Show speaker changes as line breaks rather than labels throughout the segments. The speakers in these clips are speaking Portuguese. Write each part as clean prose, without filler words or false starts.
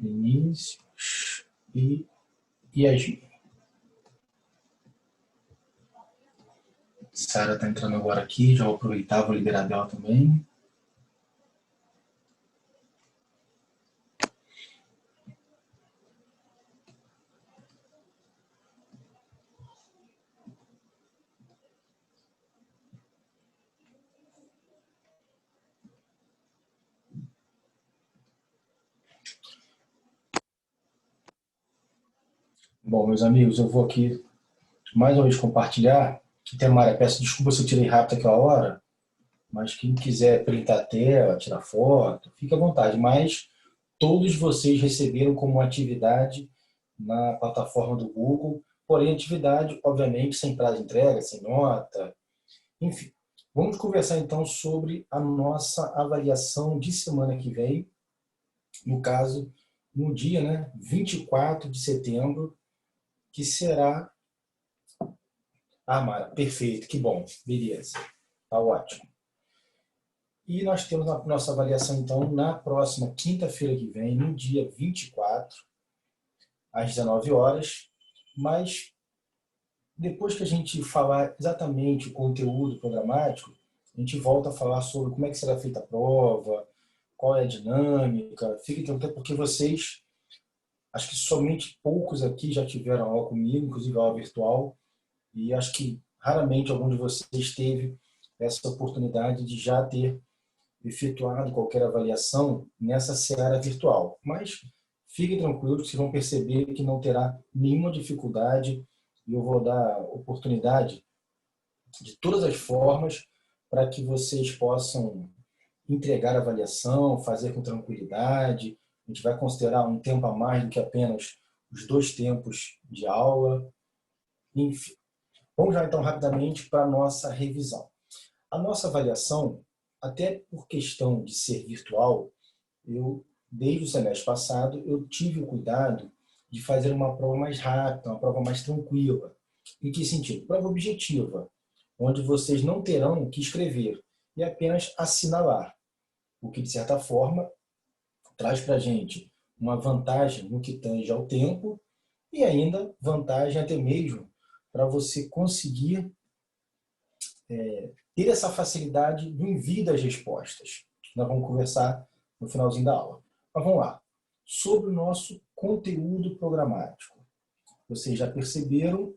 Vinícius e Yagi. Sara está entrando agora aqui, já vou aproveitar, vou liberar dela também. Bom, meus amigos, eu vou aqui mais uma vez compartilhar. Temária, peço desculpa se eu tirei rápido aquela hora, mas quem quiser printar a tela, tirar foto, fique à vontade. Mas todos vocês receberam como atividade na plataforma do Google, porém atividade, obviamente, sem prazo de entrega, sem nota, enfim. Vamos conversar então sobre a nossa avaliação de semana que vem, no caso, no dia 24 de setembro, que será... Ah, Mara, perfeito, que bom, beleza, tá ótimo. E nós temos a nossa avaliação, então, na próxima quinta-feira que vem, no dia 24, às 19 horas, mas depois que a gente falar exatamente o conteúdo programático, a gente volta a falar sobre como é que será feita a prova, qual é a dinâmica, fiquem tranquilos, porque vocês, acho que somente poucos aqui já tiveram aula comigo, inclusive aula virtual, e acho que raramente algum de vocês teve essa oportunidade de já ter efetuado qualquer avaliação nessa seara virtual. Mas fiquem tranquilos que vocês vão perceber que não terá nenhuma dificuldade e eu vou dar oportunidade de todas as formas para que vocês possam entregar a avaliação, fazer com tranquilidade. A gente vai considerar um tempo a mais do que apenas os 2 tempos de aula. Enfim, vamos já então rapidamente para a nossa revisão. A nossa avaliação, até por questão de ser virtual, desde o semestre passado, eu tive o cuidado de fazer uma prova mais rápida, uma prova mais tranquila. Em que sentido? Prova objetiva, onde vocês não terão que escrever e apenas assinalar, o que, de certa forma, traz para a gente uma vantagem no que tange ao tempo e ainda vantagem até mesmo para você conseguir ter essa facilidade do envio das respostas. Nós vamos conversar no finalzinho da aula. Mas vamos lá. Sobre o nosso conteúdo programático. Vocês já perceberam...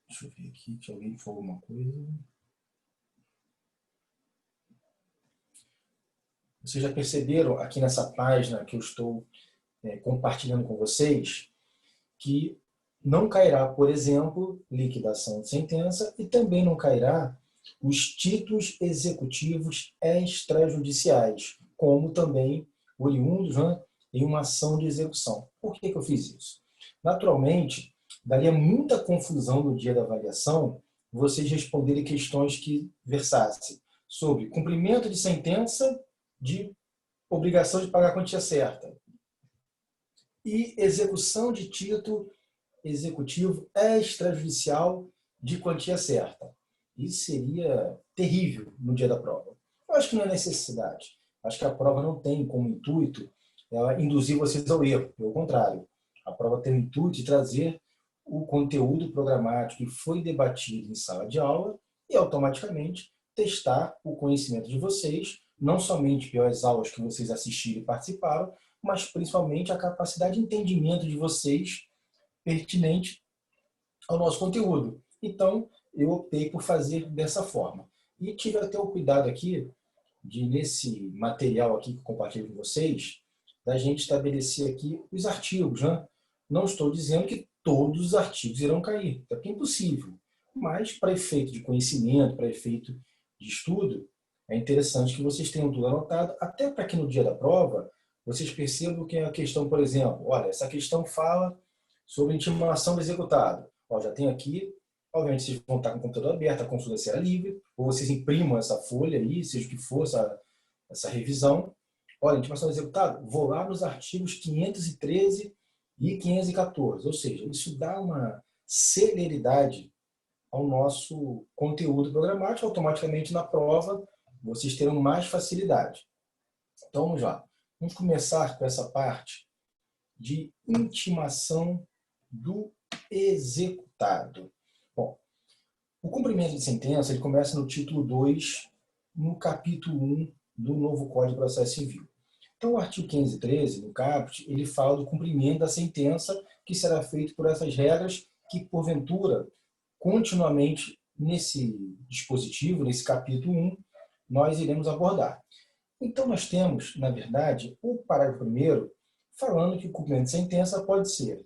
Deixa eu ver aqui se alguém falou alguma coisa. Vocês já perceberam aqui nessa página que eu estou compartilhando com vocês que não cairá, por exemplo, liquidação de sentença e também não cairá os títulos executivos extrajudiciais, como também oriundos em uma ação de execução. Por que eu fiz isso? Naturalmente, daria muita confusão no dia da avaliação vocês responderem questões que versassem sobre cumprimento de sentença de obrigação de pagar a quantia certa e execução de título executivo extrajudicial de quantia certa. Isso seria terrível no dia da prova. Eu acho que não é necessidade. Acho que a prova não tem como intuito induzir vocês ao erro. Pelo contrário, a prova tem o intuito de trazer o conteúdo programático que foi debatido em sala de aula e automaticamente testar o conhecimento de vocês, não somente pelas aulas que vocês assistiram e participaram, mas principalmente a capacidade de entendimento de vocês pertinente ao nosso conteúdo. Então, eu optei por fazer dessa forma. E tive até o cuidado aqui, nesse material aqui que eu compartilho com vocês, da gente estabelecer aqui os artigos. Não estou dizendo que todos os artigos irão cair, é porque é impossível. Mas, para efeito de conhecimento, para efeito de estudo, é interessante que vocês tenham tudo anotado, até para que no dia da prova, vocês percebam que a questão, por exemplo, olha, essa questão fala sobre intimação do executado. Já tem aqui, obviamente vocês vão estar com o computador aberto, a consulta será livre, ou vocês imprimam essa folha aí, seja o que for, essa revisão. Olha, intimação do executado, vou lá nos artigos 513 e 514, ou seja, isso dá uma celeridade ao nosso conteúdo programático, automaticamente na prova vocês terão mais facilidade. Então vamos lá. Vamos começar com essa parte de intimação do executado. Bom, o cumprimento de sentença ele começa no título 2, no capítulo 1 do novo Código de Processo Civil. Então, o artigo 513, no caput, ele fala do cumprimento da sentença que será feito por essas regras que, porventura, continuamente nesse dispositivo, nesse capítulo 1, nós iremos abordar. Então, nós temos, na verdade, o parágrafo 1º falando que o cumprimento de sentença pode ser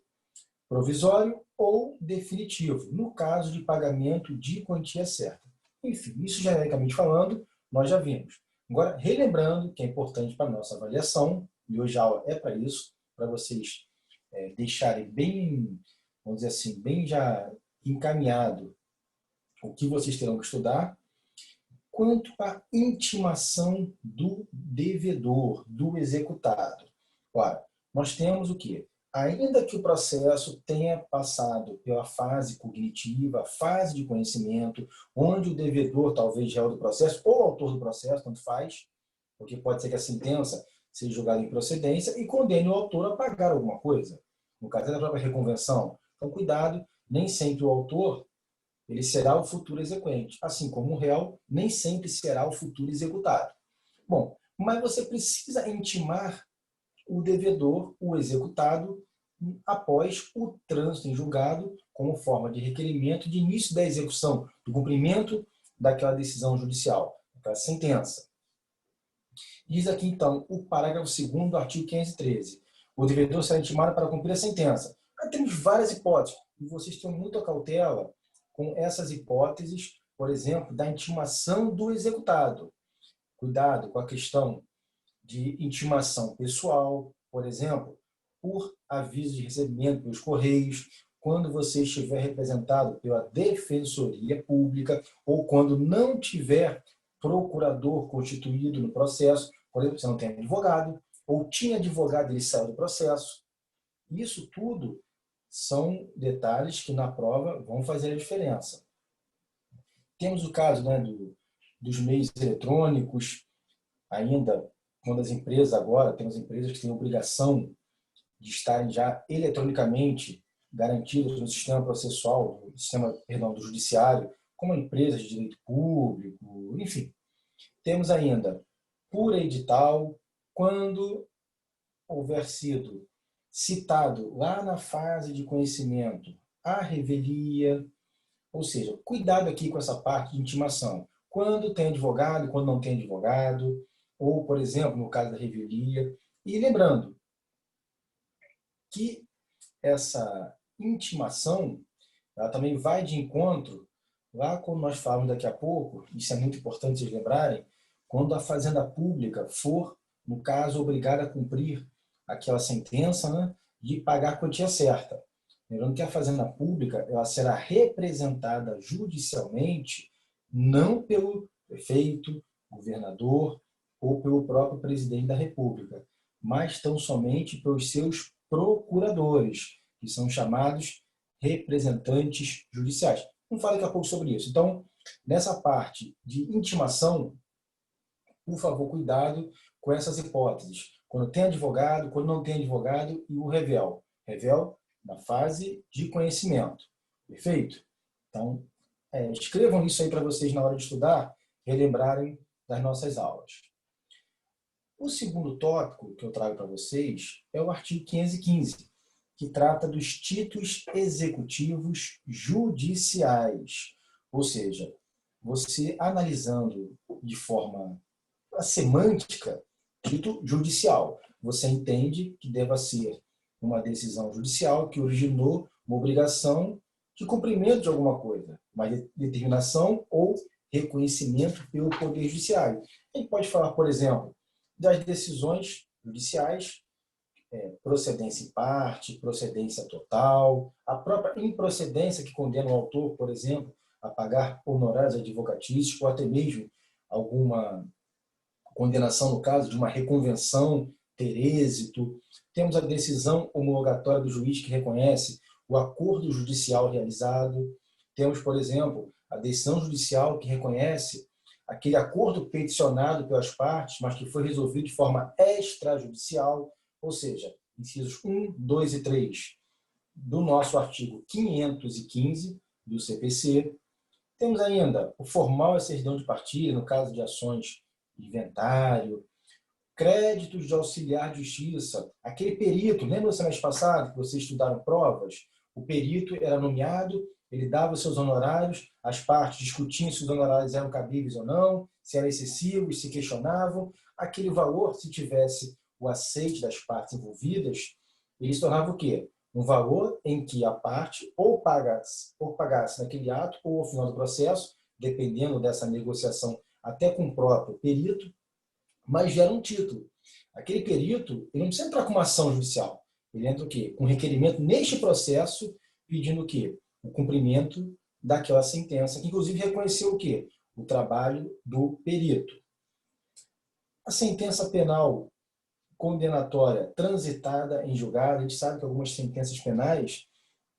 provisório ou definitivo, no caso de pagamento de quantia certa. Enfim, isso genericamente falando, nós já vimos. Agora, relembrando que é importante para a nossa avaliação, e hoje a aula é para isso, para vocês deixarem bem, vamos dizer assim, bem já encaminhado o que vocês terão que estudar, quanto à intimação do devedor, do executado. Ora, nós temos o quê? Ainda que o processo tenha passado pela fase cognitiva, fase de conhecimento, onde o devedor talvez réu do processo, ou autor do processo, tanto faz, porque pode ser que a sentença seja julgada em procedência e condene o autor a pagar alguma coisa, no caso da própria reconvenção. Então, cuidado, nem sempre o autor ele será o futuro exequente, assim como o réu nem sempre será o futuro executado. Bom, mas você precisa intimar o devedor, o executado, após o trânsito em julgado, como forma de requerimento de início da execução, do cumprimento daquela decisão judicial, daquela sentença. Diz aqui, então, o parágrafo 2º do artigo 513. O devedor será intimado para cumprir a sentença. Aí temos várias hipóteses, e vocês tenham muita cautela com essas hipóteses, por exemplo, da intimação do executado. Cuidado com a questão de intimação pessoal, por exemplo, por aviso de recebimento pelos correios, quando você estiver representado pela Defensoria Pública ou quando não tiver procurador constituído no processo, por exemplo, você não tem advogado, ou tinha advogado e ele saiu do processo. Isso tudo são detalhes que na prova vão fazer a diferença. Temos o caso dos meios eletrônicos, ainda quando as empresas agora, temos empresas que têm a obrigação de estarem já eletronicamente garantidas no sistema processual, do judiciário, como empresas de direito público, enfim. Temos ainda, por edital, quando houver sido citado lá na fase de conhecimento a revelia, ou seja, cuidado aqui com essa parte de intimação. Quando tem advogado, quando não tem advogado, ou, por exemplo, no caso da revelia. E lembrando que essa intimação ela também vai de encontro, lá como nós falamos daqui a pouco, isso é muito importante vocês lembrarem, quando a Fazenda Pública for, no caso, obrigada a cumprir aquela sentença, né, de pagar a quantia certa. Lembrando que a Fazenda Pública ela será representada judicialmente não pelo prefeito, governador ou pelo próprio presidente da República, mas tão somente pelos seus procuradores, que são chamados representantes judiciais. Vamos falar daqui a pouco sobre isso. Então, nessa parte de intimação, por favor, cuidado com essas hipóteses. Quando tem advogado, quando não tem advogado e o revel. Revel na fase de conhecimento. Perfeito? Então, escrevam isso aí para vocês na hora de estudar, relembrarem das nossas aulas. O segundo tópico que eu trago para vocês é o artigo 515, que trata dos títulos executivos judiciais. Ou seja, você analisando de forma semântica, título judicial, você entende que deva ser uma decisão judicial que originou uma obrigação de cumprimento de alguma coisa, uma determinação ou reconhecimento pelo Poder Judiciário. A gente pode falar, por exemplo, das decisões judiciais, procedência em parte, procedência total, a própria improcedência que condena o autor, por exemplo, a pagar honorários advocatícios ou até mesmo alguma condenação, no caso de uma reconvenção, ter êxito. Temos a decisão homologatória do juiz que reconhece o acordo judicial realizado. Temos, por exemplo, a decisão judicial que reconhece aquele acordo peticionado pelas partes, mas que foi resolvido de forma extrajudicial, ou seja, incisos 1, 2 e 3 do nosso artigo 515 do CPC. Temos ainda o formal e a certidão de partilha, no caso de ações de inventário, créditos de auxiliar de justiça, aquele perito, lembra do semestre passado que vocês estudaram provas? O perito era nomeado, ele dava os seus honorários, as partes discutiam se os honorários eram cabíveis ou não, se eram excessivos, se questionavam. Aquele valor, se tivesse o aceite das partes envolvidas, ele se tornava o quê? Um valor em que a parte ou pagasse naquele ato ou ao final do processo, dependendo dessa negociação até com o próprio perito, mas gera um título. Aquele perito, ele não precisa entrar com uma ação judicial. Ele entra o quê? Com requerimento neste processo, pedindo o quê? O cumprimento daquela sentença, que inclusive reconheceu o quê? O trabalho do perito. A sentença penal condenatória transitada em julgado, a gente sabe que algumas sentenças penais,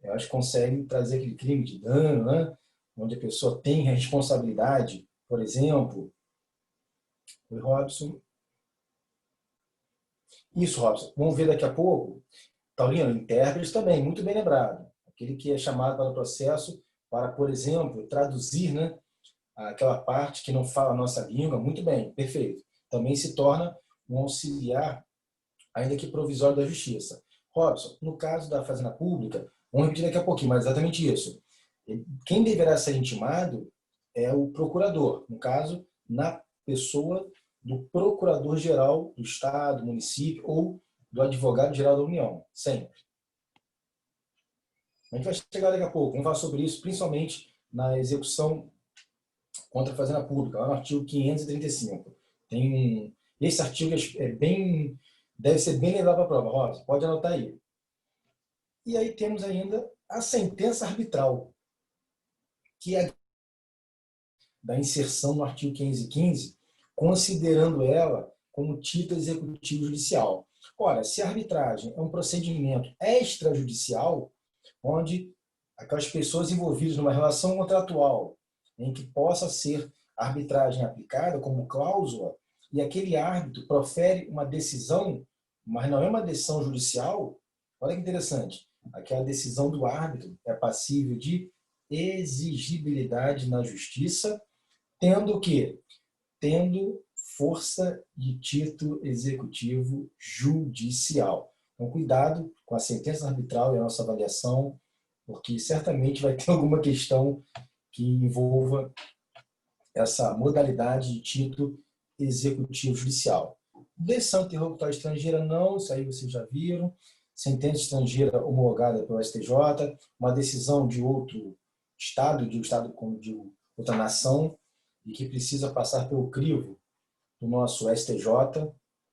elas conseguem trazer aquele crime de dano, né? Onde a pessoa tem responsabilidade, por exemplo. Oi, Robson. Isso, Robson. Vamos ver daqui a pouco. Taurino, intérprete também, muito bem lembrado. Aquele que é chamado para o processo para, por exemplo, traduzir, né, aquela parte que não fala a nossa língua. Muito bem, perfeito. Também se torna um auxiliar, ainda que provisório da justiça. Robson, no caso da Fazenda Pública, vamos repetir daqui a pouquinho, mas exatamente isso. Quem deverá ser intimado é o procurador, no caso, na pessoa do procurador-geral do Estado, município ou do advogado-geral da União, sempre. A gente vai chegar daqui a pouco, vamos falar sobre isso, principalmente na execução contra a Fazenda Pública, lá no artigo 535. Esse artigo deve ser bem levado para a prova, Rosa, pode anotar aí. E aí temos ainda a sentença arbitral, que é da inserção no artigo 515, considerando ela como título executivo judicial. Ora, se a arbitragem é um procedimento extrajudicial, onde aquelas pessoas envolvidas numa relação contratual em que possa ser arbitragem aplicada como cláusula, e aquele árbitro profere uma decisão, mas não é uma decisão judicial, olha que interessante, aquela decisão do árbitro é passível de exigibilidade na justiça, tendo o quê? Tendo força de título executivo judicial. Então, cuidado com a sentença arbitral e a nossa avaliação, porque certamente vai ter alguma questão que envolva essa modalidade de título executivo judicial. Decisão interlocutória estrangeira, não, isso aí vocês já viram. Sentença estrangeira homologada pelo STJ, uma decisão de outro Estado, como digo, outra nação, e que precisa passar pelo crivo do nosso STJ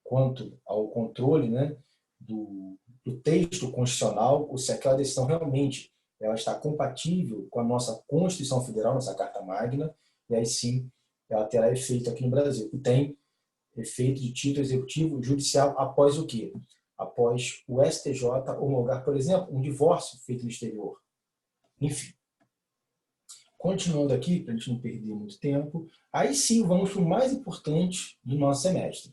quanto ao controle, né, do texto constitucional, ou se aquela decisão realmente ela está compatível com a nossa Constituição Federal, nossa Carta Magna, e aí sim ela terá efeito aqui no Brasil. E tem efeito de título executivo judicial após o quê? Após o STJ homologar, por exemplo, um divórcio feito no exterior. Enfim. Continuando aqui, para a gente não perder muito tempo, aí sim vamos para o mais importante do nosso semestre,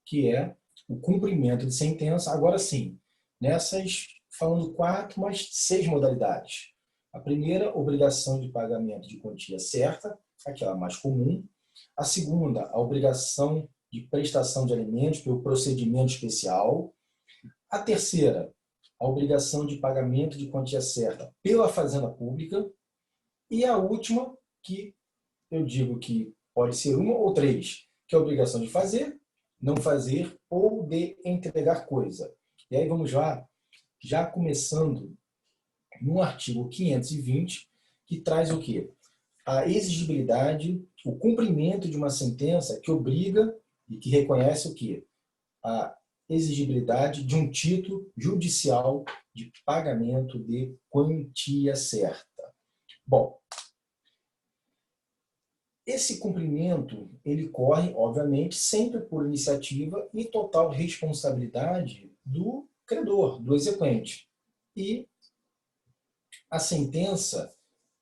que é o cumprimento de sentença, agora sim, nessas, falando 4, mas 6 modalidades. A primeira, obrigação de pagamento de quantia certa, aquela mais comum. A segunda, a obrigação de prestação de alimentos pelo procedimento especial. A terceira, a obrigação de pagamento de quantia certa pela Fazenda Pública. E a última, que eu digo que pode ser uma ou 3, que é a obrigação de fazer, não fazer ou de entregar coisa. E aí vamos lá, já começando no artigo 520, que traz o quê? A exigibilidade, o cumprimento de uma sentença que obriga e que reconhece o quê? A exigibilidade de um título judicial de pagamento de quantia certa. Bom, esse cumprimento, ele corre, obviamente, sempre por iniciativa e total responsabilidade do credor, do exequente. E a sentença,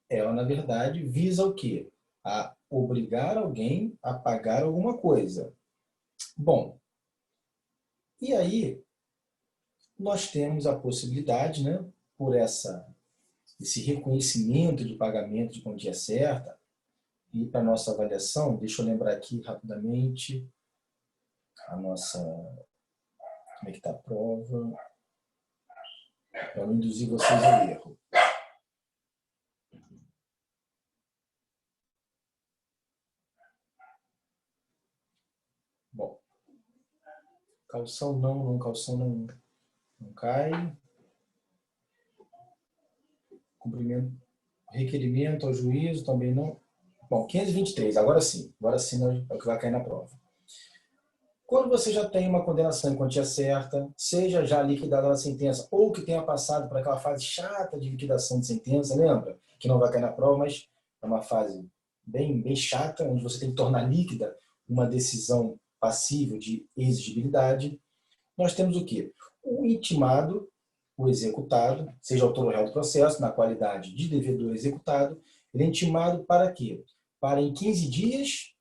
ela, na verdade, visa o quê? A obrigar alguém a pagar alguma coisa. Bom, e aí nós temos a possibilidade, né, por esse reconhecimento de pagamento de quantia certa, e para a nossa avaliação, deixa eu lembrar aqui rapidamente a nossa, como é que está a prova, para não induzir vocês ao erro. Bom, calção não cai. Cumprimento, requerimento ao juízo também não. Bom, 523, agora sim é o que vai cair na prova. Quando você já tem uma condenação em quantia certa, seja já liquidada a sentença ou que tenha passado por aquela fase chata de liquidação de sentença, lembra? Que não vai cair na prova, mas é uma fase bem chata, onde você tem que tornar líquida uma decisão passível de exigibilidade. Nós temos o quê? O intimado, o executado, seja autor ou réu do processo, na qualidade de devedor executado, ele é intimado para quê? Para em 15 dias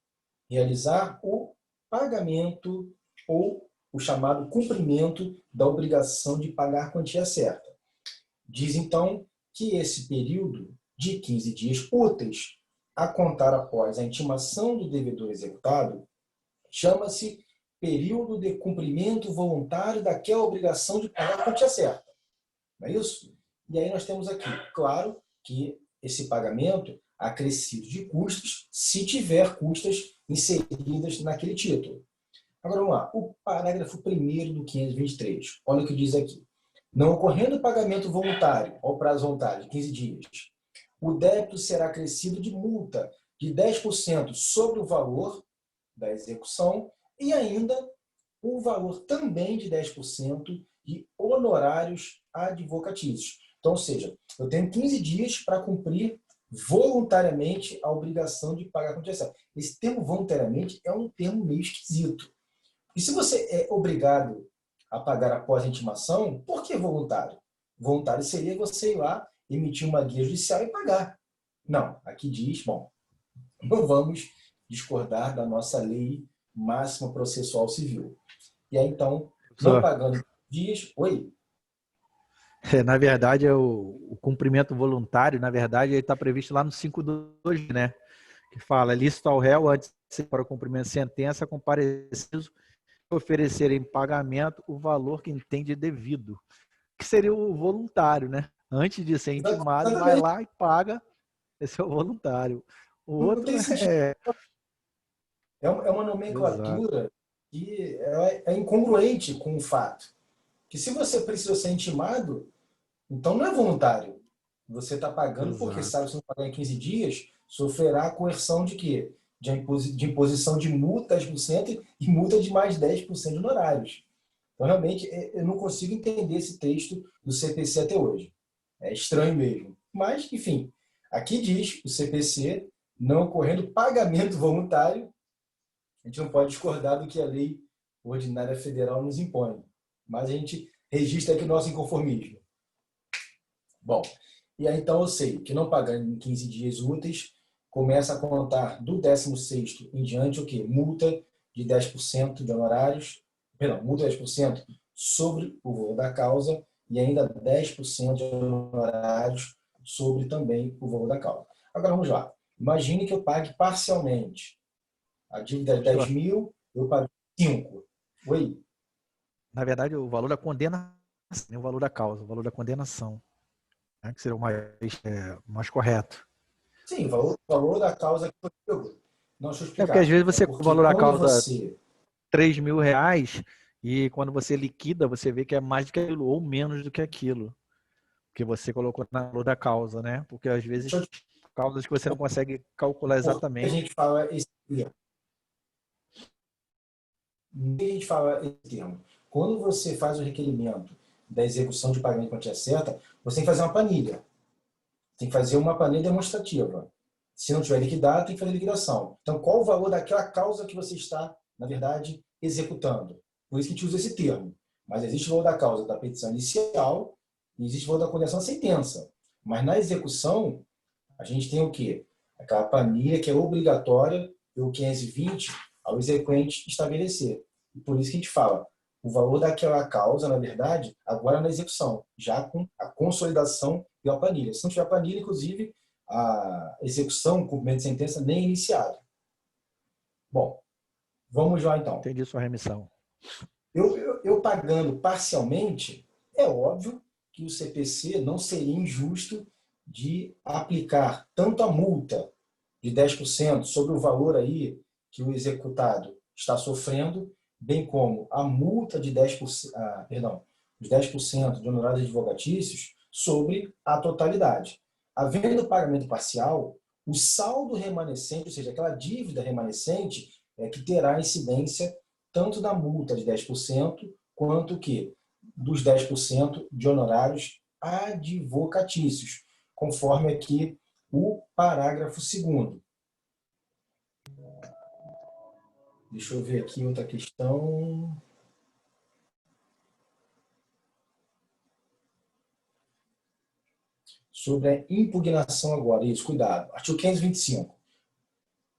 realizar o pagamento ou o chamado cumprimento da obrigação de pagar a quantia certa. Diz então que esse período de 15 dias úteis a contar após a intimação do devedor executado chama-se período de cumprimento voluntário daquela obrigação de pagar a quantia certa. Não é isso? E aí nós temos aqui, claro, que esse pagamento acrescido de custos, se tiver custas inseridas naquele título. Agora vamos lá, o parágrafo 1º do 523. Olha o que diz aqui. Não ocorrendo pagamento voluntário, ao prazo voluntário de 15 dias, o débito será acrescido de multa de 10% sobre o valor da execução e ainda o valor também de 10% de honorários advocatícios. Então, ou seja, eu tenho 15 dias para cumprir voluntariamente a obrigação de pagar a quantia certa. Esse termo voluntariamente é um termo meio esquisito. E se você é obrigado a pagar após a intimação, por que voluntário? Voluntário seria você ir lá, emitir uma guia judicial e pagar. Não, aqui diz, bom, não vamos discordar da nossa lei máxima processual civil. E aí, então, não pagando dias... Oi?
Na verdade, o cumprimento voluntário, na verdade, ele está previsto lá no 5.2, né? Que fala, lícito ao réu, antes para o cumprimento de sentença, comparecido, oferecer em pagamento o valor que entende devido. Que seria o voluntário, né? Antes de ser intimado, vai lá e paga. Esse é o voluntário. O outro
é uma nomenclatura Exato. Que é incongruente com o fato que se você precisa ser intimado, então não é voluntário. Você está pagando Exato. Porque sabe que se não pagar em 15 dias, sofrerá a coerção de quê? De imposição de multa 10% e multa de mais 10% de honorários. Então, realmente, eu não consigo entender esse texto do CPC até hoje. É estranho mesmo. Mas, enfim, aqui diz o CPC, não ocorrendo pagamento voluntário, a gente não pode discordar do que a lei ordinária federal nos impõe. Mas a gente registra aqui o nosso inconformismo. Bom, e aí então eu sei que não pagando em 15 dias úteis, começa a contar do 16º em diante o quê? Multa de 10% de honorários, perdão, multa de 10% sobre o valor da causa e ainda 10% de honorários sobre também o valor da causa. Agora vamos lá. Imagine que eu pague parcialmente. A dívida é 10 mil, eu pago 5. Oi?
Na verdade, o valor da condenação, o valor da causa, o valor da condenação, né, que seria o mais correto.
Sim, o valor da causa que eu... Não, deixa eu explicar.
Porque às vezes você, o valor da causa R$3.000 e quando você liquida, você vê que é mais do que aquilo ou menos do que aquilo que você colocou no valor da causa, né? Porque às vezes causas que você não consegue calcular exatamente.
A gente fala esse termo. A gente fala esse termo. Quando você faz o requerimento da execução de pagamento de quantia certa, você tem que fazer uma planilha. Tem que fazer uma planilha demonstrativa. Se não tiver liquidado, tem que fazer liquidação. Então, qual o valor daquela causa que você está, na verdade, executando? Por isso que a gente usa esse termo. Mas existe o valor da causa da petição inicial e existe o valor da condenação à sentença. Mas na execução, a gente tem o quê? aquela planilha que é obrigatória pelo 520 ao exequente estabelecer. E por isso que a gente fala, o valor daquela causa, na verdade, agora na execução, já com a consolidação pela planilha. Se não tiver planilha, inclusive, a execução, o cumprimento de sentença nem é iniciado. Bom, vamos lá então.
Entendi sua remissão.
Eu pagando parcialmente, é óbvio que o CPC não seria injusto de aplicar tanto a multa de 10% sobre o valor aí que o executado está sofrendo, bem como a multa de 10%, os 10% de honorários advogatícios sobre a totalidade. Havendo pagamento parcial, o saldo remanescente, ou seja, aquela dívida remanescente, é que terá incidência tanto da multa de 10%, quanto que dos 10% de honorários advocatícios, conforme aqui o parágrafo 2º. Deixa eu ver aqui outra questão. Sobre a impugnação agora. Isso, cuidado. Artigo 525.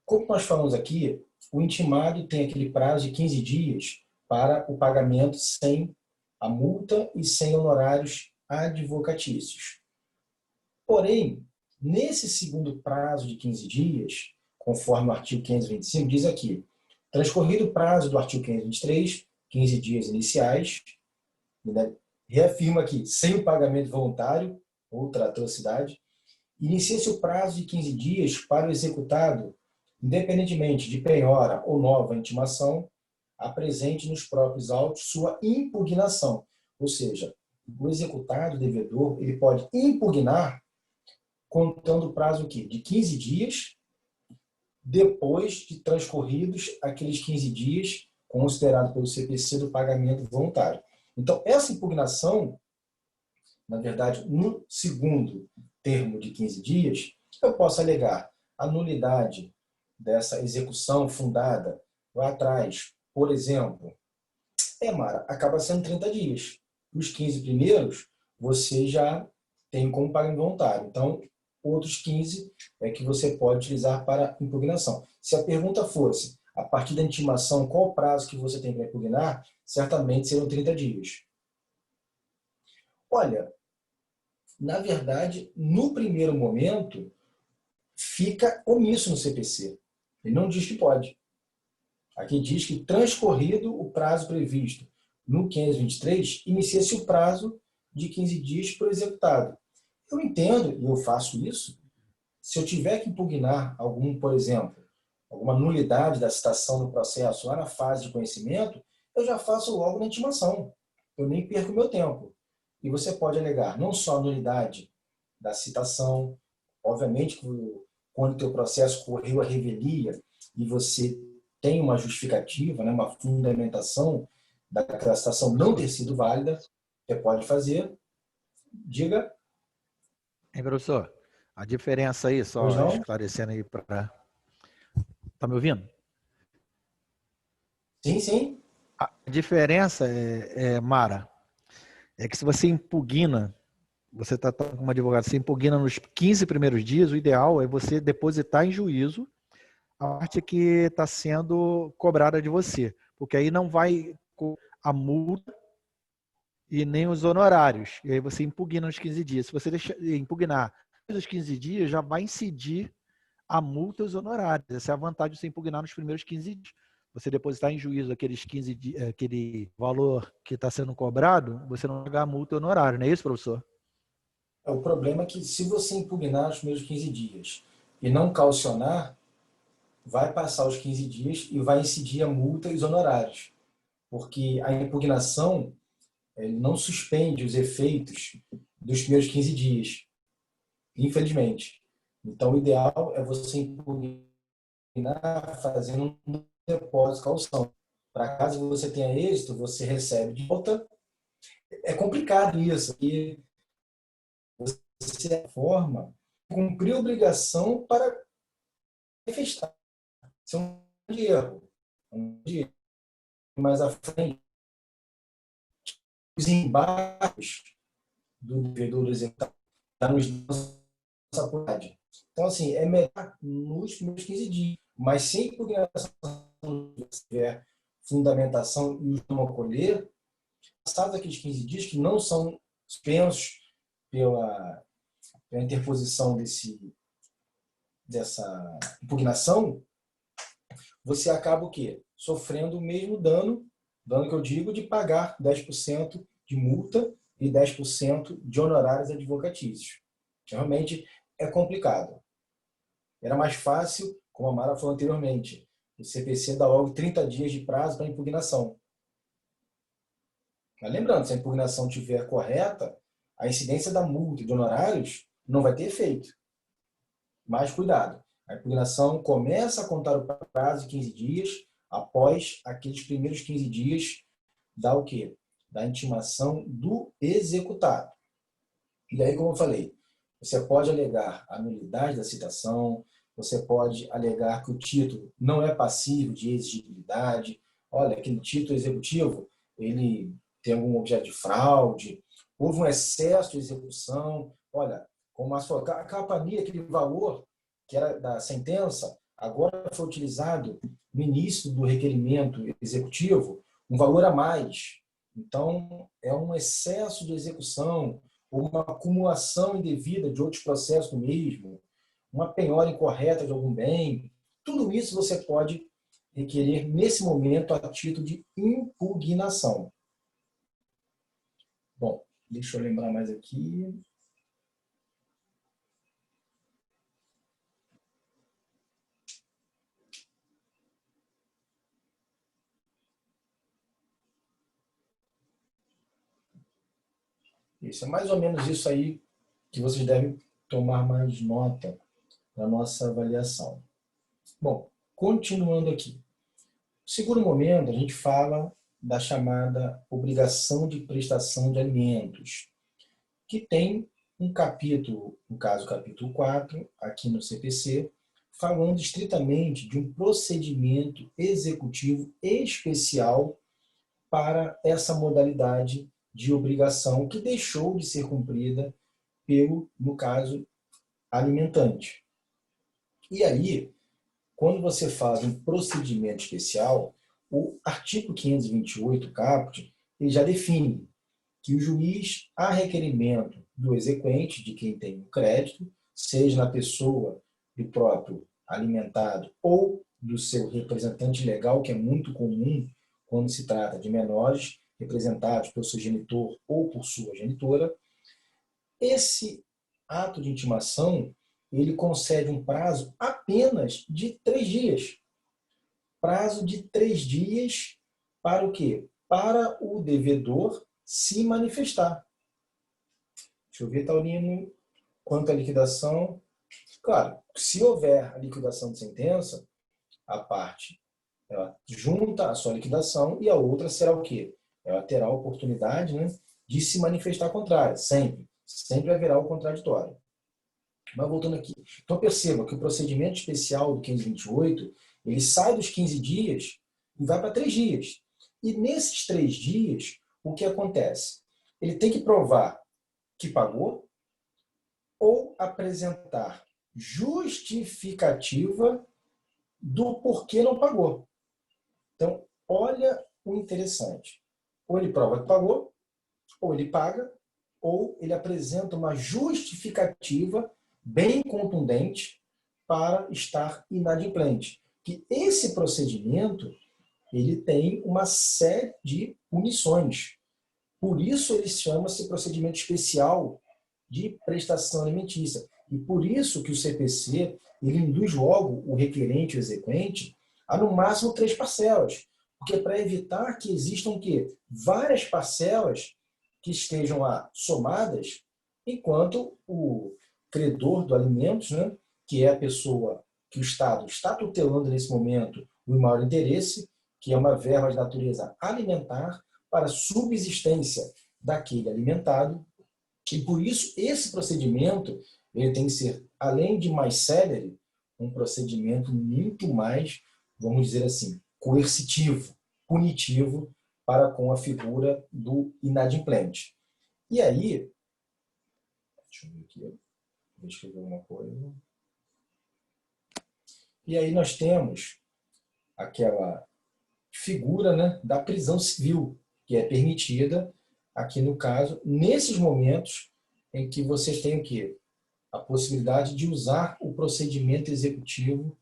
Como nós falamos aqui, o intimado tem aquele prazo de 15 dias para o pagamento sem a multa e sem honorários advocatícios. Porém, nesse segundo prazo de 15 dias, conforme o artigo 525, diz aqui, transcorrido o prazo do artigo 523, 15 dias iniciais, né, reafirma aqui, sem o pagamento voluntário, outra atrocidade, inicia-se o prazo de 15 dias para o executado, independentemente de penhora ou nova intimação, apresente nos próprios autos sua impugnação. Ou seja, o executado, o devedor, ele pode impugnar contando o prazo aqui, de 15 dias, depois de transcorridos aqueles 15 dias considerado pelo CPC do pagamento voluntário. Então, essa impugnação, na verdade, no segundo termo de 15 dias, eu posso alegar a nulidade dessa execução fundada lá atrás. Por exemplo, Mara, acaba sendo 30 dias. Os 15 primeiros, você já tem como pagamento voluntário. Então, outros 15 é que você pode utilizar para impugnação. Se a pergunta fosse, a partir da intimação, qual o prazo que você tem para impugnar, certamente serão 30 dias. Olha, na verdade, no primeiro momento, fica omisso no CPC. Ele não diz que pode. Aqui diz que, transcorrido o prazo previsto no 523, inicia-se o prazo de 15 dias para o executado. Eu entendo, e eu faço isso, se eu tiver que impugnar algum, por exemplo, alguma nulidade da citação no processo lá na fase de conhecimento, eu já faço logo na intimação. Eu nem perco meu tempo. E você pode alegar não só a nulidade da citação, obviamente, quando o teu processo correu a revelia e você tem uma justificativa, né, uma fundamentação daquela citação não ter sido válida, você pode fazer. Diga.
Hein, professor? A diferença aí, só esclarecendo aí para... Tá me ouvindo?
Sim, sim.
A diferença, Mara, é que se você impugna, você está com uma advogada, você impugna nos 15 primeiros dias, o ideal é você depositar em juízo a parte que está sendo cobrada de você, porque aí não vai a multa e nem os honorários. E aí você impugna nos 15 dias. Se você impugnar nos 15 dias, já vai incidir a multa e os honorários. Essa é a vantagem de você impugnar nos primeiros 15 dias. Você depositar em juízo aqueles 15 dias, aquele valor que está sendo cobrado, você não paga a multa e o honorário, não é isso, professor?
O problema é que se você impugnar os primeiros 15 dias e não caucionar, vai passar os 15 dias e vai incidir a multa e os honorários. Porque a impugnação não suspende os efeitos dos primeiros 15 dias, infelizmente. Então, o ideal é você impugnar fazendo um depósito caução. Para caso você tenha êxito, você recebe de volta. É complicado isso, porque você forma cumprir a obrigação para manifestar. Isso é um grande erro. Mais à frente, os embargos do devedor executado está nos dando essa possibilidade. Então, assim, é melhor nos primeiros 15 dias, mas sem impugnação tiver fundamentação e os não acolher, passados aqueles 15 dias que não são suspensos pela interposição dessa impugnação, você acaba o quê? Sofrendo o mesmo dano que eu digo de pagar 10% de multa e 10% de honorários advocatícios. Realmente é complicado. Era mais fácil, como a Mara falou anteriormente, o CPC dá logo 30 dias de prazo para impugnação. Mas lembrando, se a impugnação estiver correta, a incidência da multa e de honorários não vai ter efeito. Mas cuidado, a impugnação começa a contar o prazo de 15 dias após aqueles primeiros 15 dias da o quê? Da intimação do executado. E aí, como eu falei, você pode alegar a nulidade da citação, você pode alegar que o título não é passivo de exigibilidade. Olha, aquele título executivo, ele tem algum objeto de fraude, houve um excesso de execução. Olha, como a capania, aquele valor que era da sentença, agora foi utilizado no início do requerimento executivo, um valor a mais. Então, é um excesso de execução, ou uma acumulação indevida de outros processos do mesmo, uma penhora incorreta de algum bem. Tudo isso você pode requerer nesse momento a título de impugnação. Bom, deixa eu lembrar mais aqui. Isso é mais ou menos isso aí que vocês devem tomar mais nota na nossa avaliação. Bom, continuando aqui. No segundo momento, a gente fala da chamada obrigação de prestação de alimentos, que tem um capítulo, no caso, o capítulo 4, aqui no CPC, falando estritamente de um procedimento executivo especial para essa modalidade de obrigação que deixou de ser cumprida pelo, no caso, alimentante. E aí, quando você faz um procedimento especial, o artigo 528 caput, ele já define que o juiz, a requerimento do exequente, de quem tem o crédito, seja na pessoa do próprio alimentado ou do seu representante legal, que é muito comum quando se trata de menores representados pelo seu genitor ou por sua genitora, esse ato de intimação, ele concede um prazo apenas de 3 dias. Prazo de 3 dias para o quê? Para o devedor se manifestar. Deixa eu ver, Taurino, quanto à liquidação. Claro, se houver a liquidação de sentença, a parte ela junta a sua liquidação e a outra será o quê? Ela terá a oportunidade, né, de se manifestar contrária, sempre. Sempre haverá o contraditório. Mas voltando aqui. Então perceba que o procedimento especial do 528, ele sai dos 15 dias e vai para 3 dias. E nesses 3 dias, o que acontece? Ele tem que provar que pagou ou apresentar justificativa do porquê não pagou. Então, olha o interessante. Ou ele prova que pagou, ou ele paga, ou ele apresenta uma justificativa bem contundente para estar inadimplente. Que esse procedimento ele tem uma série de punições. Por isso ele chama-se procedimento especial de prestação alimentícia. E por isso que o CPC ele induz logo o requerente e o exequente a no máximo 3 parcelas. Porque para evitar que existam o quê? Várias parcelas que estejam lá somadas, enquanto o credor do alimentos, né, que é a pessoa que o Estado está tutelando nesse momento o maior interesse, que é uma verba de natureza alimentar para a subsistência daquele alimentado. E por isso esse procedimento ele tem que ser, além de mais célere, um procedimento muito mais, vamos dizer assim, coercitivo, punitivo para com a figura do inadimplente. E aí, deixa eu ver aqui, vou escrever alguma coisa. E aí nós temos aquela figura, né, da prisão civil, que é permitida aqui no caso, nesses momentos em que você tem o quê? A possibilidade de usar o procedimento executivo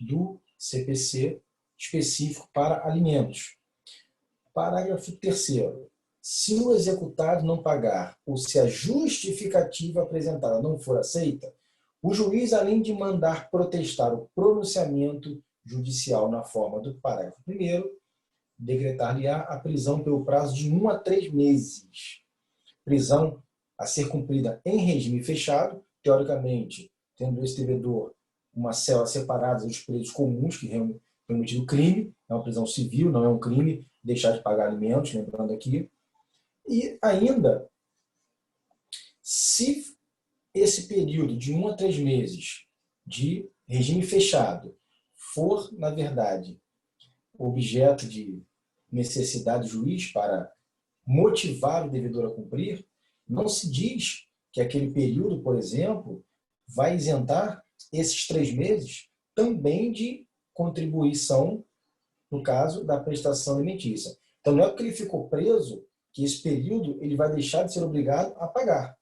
do CPC específico para alimentos. Parágrafo 3º. Se o executado não pagar ou se a justificativa apresentada não for aceita, o juiz, além de mandar protestar o pronunciamento judicial na forma do parágrafo 1º, decretar-lhe-á a prisão pelo prazo de 1 a 3 meses. Prisão a ser cumprida em regime fechado, teoricamente, tendo esse devedor uma cela separada dos presos comuns que foi cometido o crime, é uma prisão civil, não é um crime deixar de pagar alimentos, lembrando aqui. E ainda, se esse período de 1 a 3 meses de regime fechado for, na verdade, objeto de necessidade do juiz para motivar o devedor a cumprir, não se diz que aquele período, por exemplo, vai isentar esses 3 meses também de contribuição, no caso da prestação alimentícia. Então, não é porque ele ficou preso que esse período ele vai deixar de ser obrigado a pagar.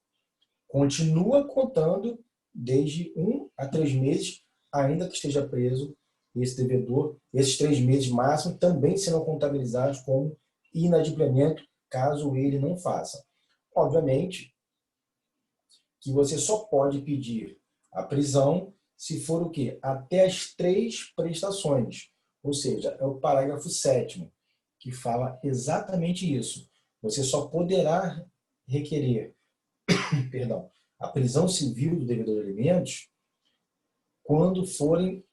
Continua contando desde 1 a 3 meses, ainda que esteja preso esse devedor. Esses 3 meses máximo também serão contabilizados como inadimplemento, caso ele não faça. Obviamente que você só pode pedir a prisão se for o quê? Até as 3 prestações. Ou seja, é o parágrafo 7º, que fala exatamente isso. Você só poderá requerer a prisão civil do devedor de alimentos quando forem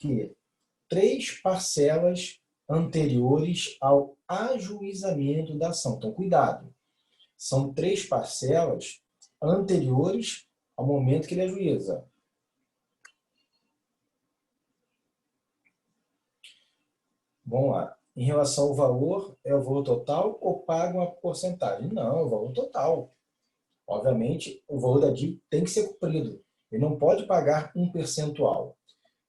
3 parcelas anteriores ao ajuizamento da ação. Então, cuidado. São 3 parcelas anteriores ao momento que ele ajuiza. Vamos lá. Em relação ao valor, é o valor total ou paga uma porcentagem? Não, é o valor total. Obviamente, o valor da dívida tem que ser cumprido. Ele não pode pagar um percentual.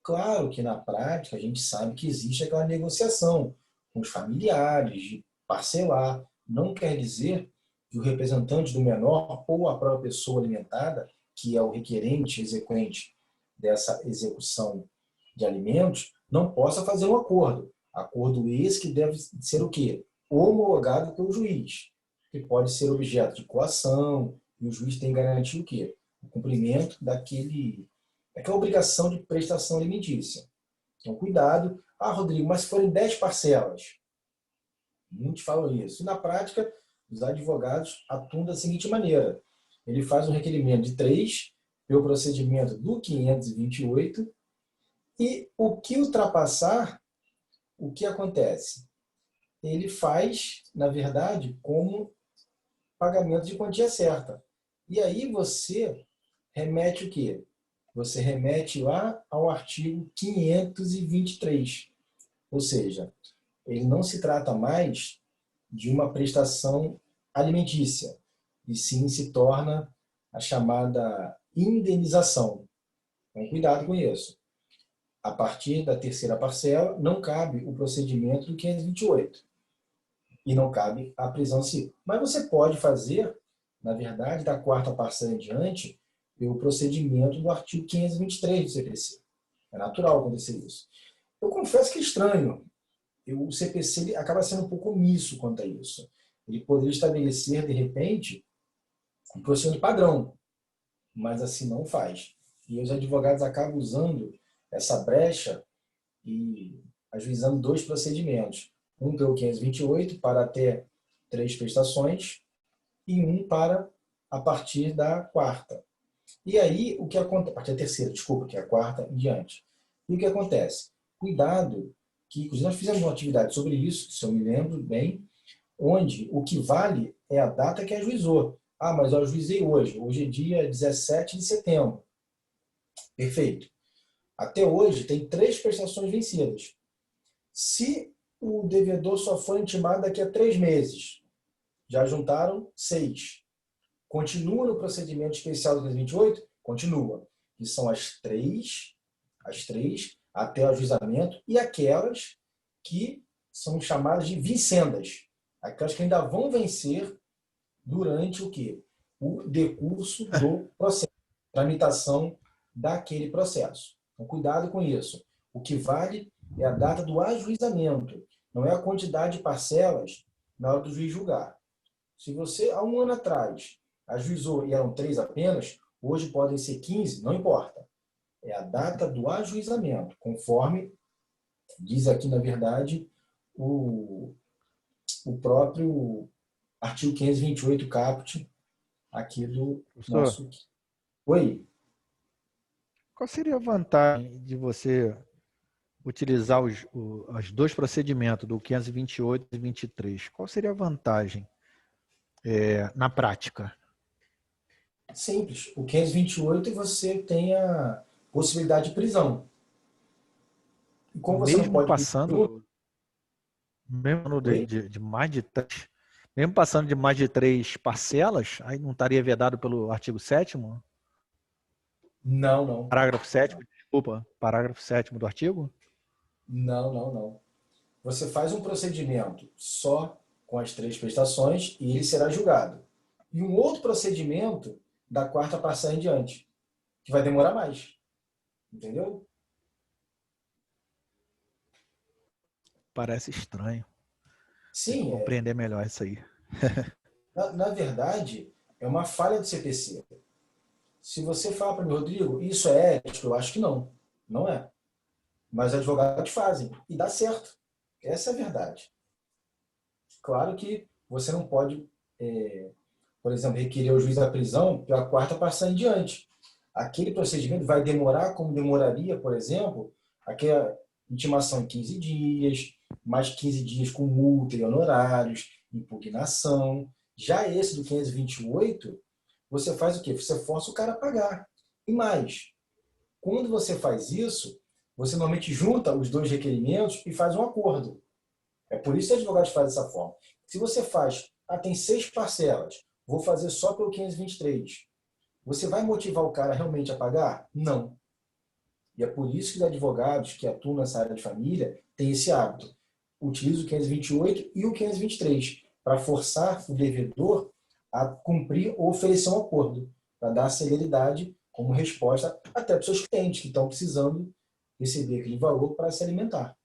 Claro que, na prática, a gente sabe que existe aquela negociação com os familiares, de parcelar. Não quer dizer que o representante do menor ou a própria pessoa alimentada, que é o requerente exequente dessa execução de alimentos, não possa fazer um acordo. Acordo esse que deve ser o quê? Homologado pelo juiz, que pode ser objeto de coação, e o juiz tem que garantir o quê? O cumprimento daquela obrigação de prestação alimentícia. Então, cuidado. Ah, Rodrigo, mas se forem 10 parcelas? Muitos falam isso. E, na prática, os advogados atuam da seguinte maneira. Ele faz um requerimento de 3 pelo procedimento do 528 e o que ultrapassar, o que acontece? Ele faz, na verdade, como pagamento de quantia certa. E aí você remete o quê? Você remete lá ao artigo 523. Ou seja, ele não se trata mais de uma prestação alimentícia, e sim se torna a chamada indenização. Então, cuidado com isso. A partir da 3ª parcela, não cabe o procedimento do 528 e não cabe a prisão civil. Mas você pode fazer, na verdade, da 4ª parcela em diante, pelo procedimento do artigo 523 do CPC. É natural acontecer isso. Eu confesso que é estranho. O CPC ele acaba sendo um pouco omisso quanto a isso. Ele poderia estabelecer, de repente, um procedimento padrão, mas assim não faz. E os advogados acabam usando essa brecha e ajuizando 2 procedimentos. Um pelo 528 para até 3 prestações e um para a partir da 4ª. E aí, o que acontece? A partir da 3ª, desculpa, que é a 4ª em diante. E o que acontece? Cuidado, que inclusive nós fizemos uma atividade sobre isso, se eu me lembro bem, onde o que vale é a data que ajuizou. Ah, mas eu ajuizei hoje. Hoje é dia 17 de setembro. Perfeito. Até hoje tem 3 prestações vencidas. Se o devedor só for intimado daqui a 3 meses, já juntaram 6. Continua no procedimento especial do 528? Continua. Que são as três até o ajuizamento, e aquelas que são chamadas de vincendas, aquelas que ainda vão vencer durante o quê? O decurso do processo, tramitação daquele processo. Então, cuidado com isso. O que vale é a data do ajuizamento, não é a quantidade de parcelas na hora do juiz julgar. Se você, há um ano atrás, ajuizou e eram 3 apenas, hoje podem ser 15, não importa. É a data do ajuizamento, conforme diz aqui, na verdade, o próprio artigo 528 caput aqui do
Professor,
nosso... Oi?
qual seria a vantagem de você utilizar os dois procedimentos, do 528 e 23? Qual seria a vantagem na prática?
Simples. O 528 você tem a possibilidade de prisão. E como você não
Mesmo
pode pedir tudo...
passando, mesmo
Oi?
de mais de 3, mesmo passando de mais de 3 parcelas, aí não estaria vedado pelo artigo 7º?
Não, não.
Parágrafo 7º, desculpa, parágrafo 7º do artigo?
Não, não, não. Você faz um procedimento só com as 3 prestações e ele será julgado. E um outro procedimento da quarta parcela em diante, que vai demorar mais. Entendeu?
Parece estranho. Tem que
Sim,
compreender melhor isso aí.
na verdade, é uma falha do CPC. Se você falar para mim, Rodrigo, isso é ético, eu acho que não. Não é. Mas advogados fazem. E dá certo. Essa é a verdade. Claro que você não pode, por exemplo, requerer o juiz da prisão pela quarta passar em diante. Aquele procedimento vai demorar como demoraria, por exemplo, aquela intimação em 15 dias, mais 15 dias com multa e honorários, impugnação. Já esse do 528, você faz o quê? Você força o cara a pagar. E mais, quando você faz isso, você normalmente junta os 2 requerimentos e faz um acordo. É por isso que os advogados fazem dessa forma. Se você faz, tem 6 parcelas, vou fazer só pelo 523. Você vai motivar o cara realmente a pagar? Não. E é por isso que os advogados que atuam nessa área de família têm esse hábito. Utilizam o 528 e o 523 para forçar o devedor a cumprir ou oferecer um acordo, para dar celeridade como resposta até para os seus clientes que estão precisando receber aquele valor para se alimentar.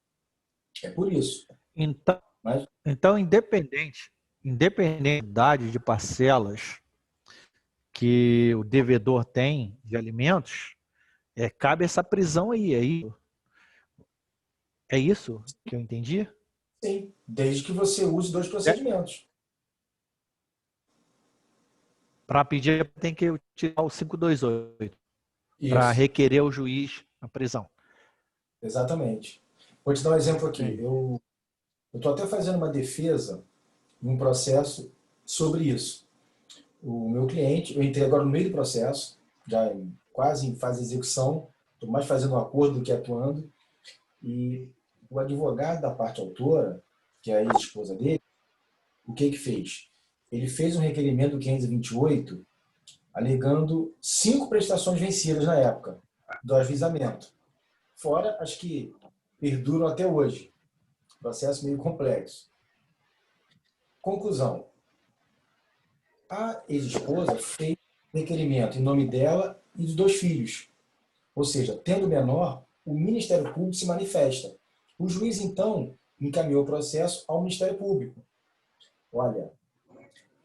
É por isso.
Então,
Mas
então independente da idade de parcelas que o devedor tem de alimentos, cabe essa prisão aí. É isso que eu entendi?
sim, desde que você use 2 procedimentos.
Para pedir, tem que utilizar o 528 para
Isso,
requerer ao juiz a prisão.
exatamente. Vou te dar um exemplo aqui.
Sim.
Eu estou até fazendo uma defesa num processo sobre isso. O meu cliente, eu entrei agora no meio do processo, já quase em fase de execução, estou mais fazendo um acordo do que atuando, e o advogado da parte autora, que é a ex-esposa dele, o que que fez? Ele fez um requerimento do 528, alegando 5 prestações vencidas na época do ajuizamento. Fora as que perduram até hoje. Processo meio complexo. Conclusão. A ex-esposa fez requerimento em nome dela e dos 2 filhos. Ou seja, tendo menor, o Ministério Público se manifesta. O juiz, então, encaminhou o processo ao Ministério Público. Olha,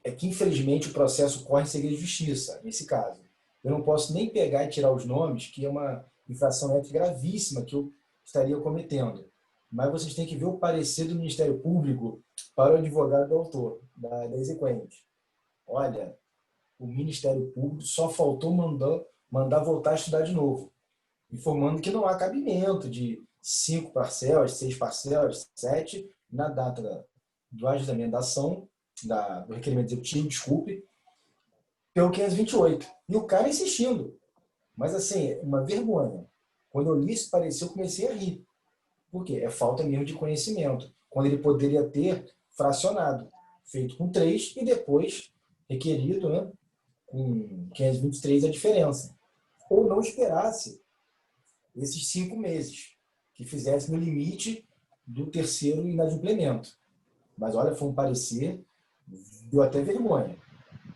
é que infelizmente o processo corre em segredo de justiça, nesse caso. Eu não posso nem pegar e tirar os nomes, que é uma infração ética gravíssima que eu estaria cometendo. Mas vocês têm que ver o parecer do Ministério Público para o advogado do autor, da exequente. Olha, o Ministério Público só faltou mandar voltar a estudar de novo, informando que não há cabimento de 5 parcelas, 6 parcelas, 7, na data do ajuizamento da ação, do requerimento executivo, desculpe, pelo 528. E o cara insistindo. Mas assim, uma vergonha. Quando eu li esse parecer, eu comecei a rir. Por quê? É falta mesmo de conhecimento. Quando ele poderia ter fracionado, feito com 3 e depois requerido, né, com 523 a diferença. Ou não esperasse esses 5 meses. que fizesse no limite do terceiro inadimplemento. Mas olha, foi um parecer, deu até vergonha.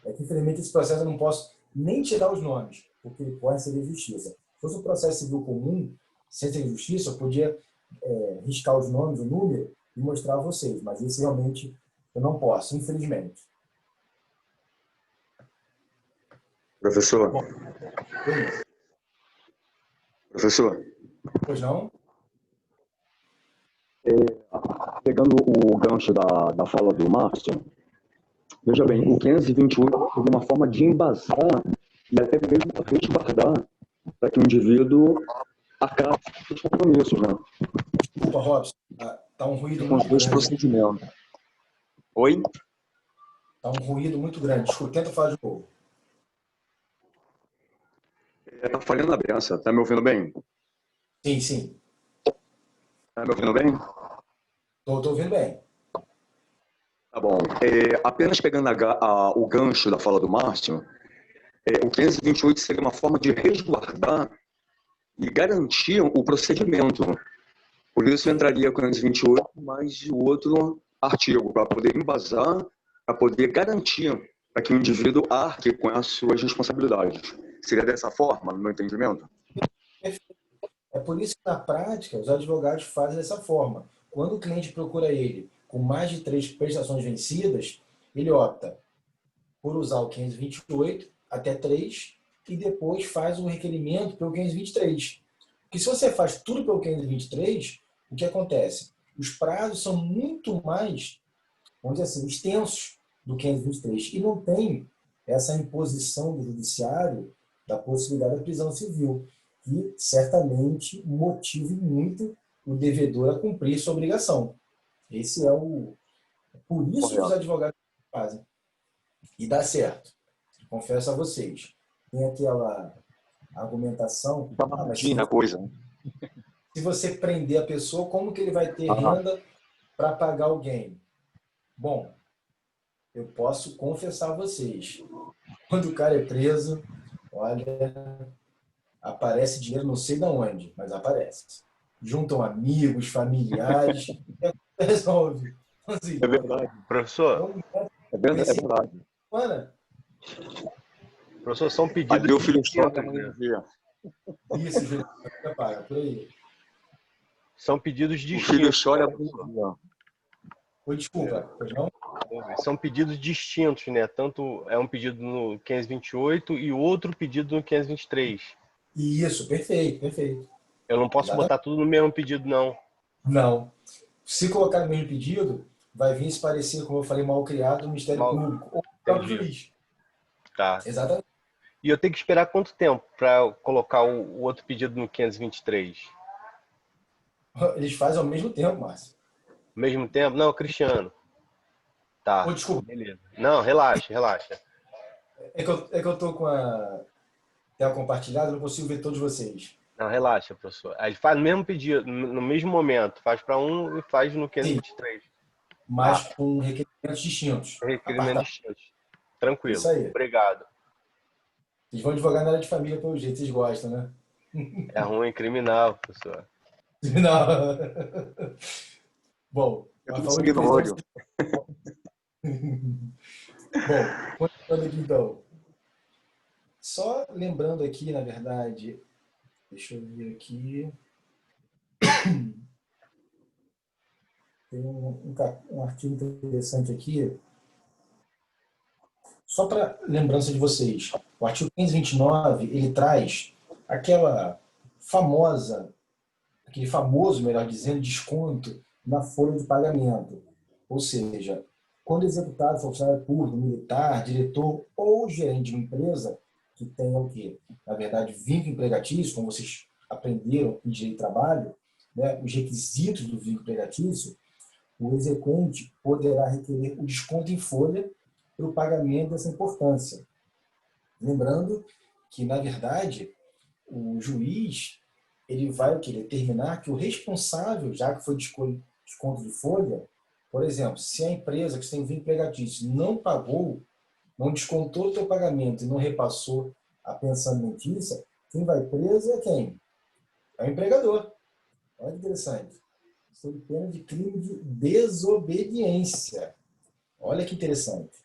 É que, infelizmente, esse processo eu não posso nem tirar os nomes, porque ele pode ser de justiça. Se fosse um processo civil comum, sem ser de justiça, eu podia riscar os nomes, o número, e mostrar a vocês. Mas esse realmente eu não posso, infelizmente.
Professor,
Bom,
professor,
pois não?
pegando o gancho da fala do Márcio, veja bem, o 528 seria uma forma de embasar e até mesmo resguardar para que o indivíduo acabe com os compromissos, né?
Desculpa, Robson. Está um ruído
Com os
muito
dois
grande.
procedimentos. Oi?
Está um ruído muito grande. Desculpa, tenta falar de novo.
Está falhando a benção. Está me ouvindo bem?
Sim, sim.
Está me ouvindo bem?
Estou ouvindo bem.
Tá bom. Apenas pegando o gancho da fala do Márcio, o 528 seria uma forma de resguardar e garantir o procedimento. Por isso entraria com o 528 mais o outro artigo, para poder embasar, para poder garantir para que o indivíduo arque com as suas responsabilidades. Seria dessa forma, no meu entendimento?
É por isso que, na prática, os advogados fazem dessa forma. Quando o cliente procura ele com mais de 3 prestações vencidas, ele opta por usar o 528 até 3 e depois faz um requerimento pelo 523. Porque se você faz tudo pelo 523, o que acontece? Os prazos são muito mais, vamos dizer assim, extensos do 523 e não tem essa imposição do judiciário da possibilidade da prisão civil, que certamente motive muito o devedor a cumprir sua obrigação. Esse é o... Por isso que os advogados fazem. E dá certo. Confesso a vocês. Tem aquela argumentação...
Mas se, coisa.
Se você prender a pessoa, como que ele vai ter renda para pagar alguém? Bom, eu posso confessar a vocês. Quando o cara é preso, olha, aparece dinheiro não sei de onde, mas aparece. Juntam amigos, familiares, e resolve. Assim,
É verdade.
Professor,
é verdade.
Mano,
professor, são pedidos
Abriu o filho
distintos,
né?
Isso, Júlio, paga, por aí.
São pedidos
O filho
distintos.
chora.
Oi, desculpa, pois não?
São pedidos distintos, né? Tanto é um pedido no 528 e outro pedido no 523.
Isso, perfeito, perfeito.
Eu não posso botar tudo no mesmo pedido, não.
Não. Se colocar no mesmo pedido, vai vir se parecer, como eu falei, mal criado no Ministério Público ou no próprio juiz.
Tá.
Exatamente.
E eu tenho que esperar quanto tempo para colocar o outro pedido no 523?
Eles fazem ao mesmo tempo, Márcio.
Ao mesmo tempo? Não, Cristiano. Tá.
Ô, desculpa.
Beleza. Não, relaxa, relaxa.
É que eu tô com a tela compartilhada, não consigo ver todos vocês.
Não, relaxa, professor. Aí ele faz o mesmo pedido, no mesmo momento. Faz para um e faz no 523.
Mas com requerimentos distintos.
Requerimentos distintos. Tranquilo.
Isso aí.
Obrigado.
Vocês vão advogar na área de família pelo jeito, vocês gostam, né?
É ruim, criminal, professor.
Não. Bom,
Eu
a
tô
saúde
seguindo o ódio.
Bom, continuando aqui então. Só lembrando aqui, na verdade, deixa eu ver aqui. Tem um artigo interessante aqui. Só para lembrança de vocês, o artigo 529, ele traz aquele famoso, melhor dizendo, desconto na folha de pagamento. Ou seja, quando executado for funcionário público, militar, diretor ou gerente de uma empresa que tenha o quê? Na verdade, vínculo empregatício, como vocês aprenderam em direito de trabalho, né, os requisitos do vínculo empregatício, o exequente poderá requerer o desconto em folha para o pagamento dessa importância. Lembrando que, na verdade, o juiz ele vai determinar que o responsável, já que foi desconto de folha, por exemplo, se a empresa que você tem vínculo empregatício não pagou, não descontou o seu pagamento e não repassou a pensão alimentícia, quem vai preso é quem? É o empregador. Olha que interessante. Sob pena de crime de desobediência. Olha que interessante.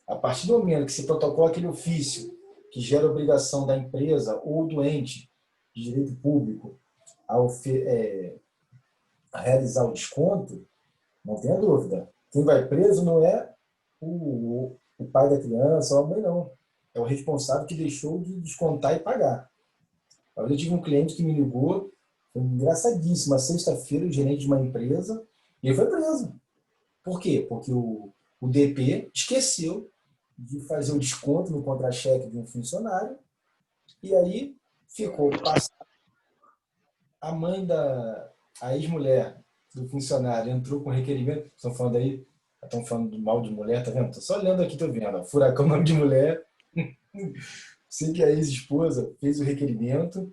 A partir do momento que se protocola aquele ofício que gera obrigação da empresa ou do ente de direito público a realizar o desconto, não tenha dúvida. Quem vai preso não é o pai da criança ou a mãe, não. É o responsável que deixou de descontar e pagar. Eu tive um cliente que me ligou, foi engraçadíssimo, uma sexta-feira, o gerente de uma empresa, e ele foi preso. Por quê? Porque o DP esqueceu de fazer o desconto no contra-cheque de um funcionário, e aí ficou passado. A mãe a ex-mulher do funcionário entrou com requerimento, estão falando do mal de mulher, tá vendo? Tô só olhando aqui, tô vendo. Furacão nome de mulher. Sei que a ex-esposa fez o requerimento,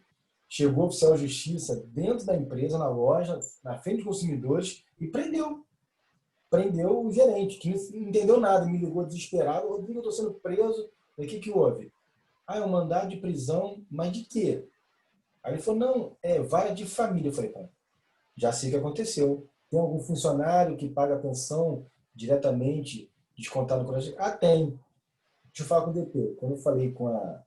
chegou o oficial de justiça dentro da empresa, na loja, na frente dos consumidores, e prendeu. Prendeu o gerente, que não entendeu nada, me ligou desesperado. Rodrigo, eu estou sendo preso. O que houve? Ah, é um mandado de prisão, mas de quê? Aí ele falou, não, é vara de família. Eu falei, bom, já sei o que aconteceu. Tem algum funcionário que paga a pensão diretamente descontado no colégio? Ah, tem. Deixa eu falar com o DP. Quando eu falei com a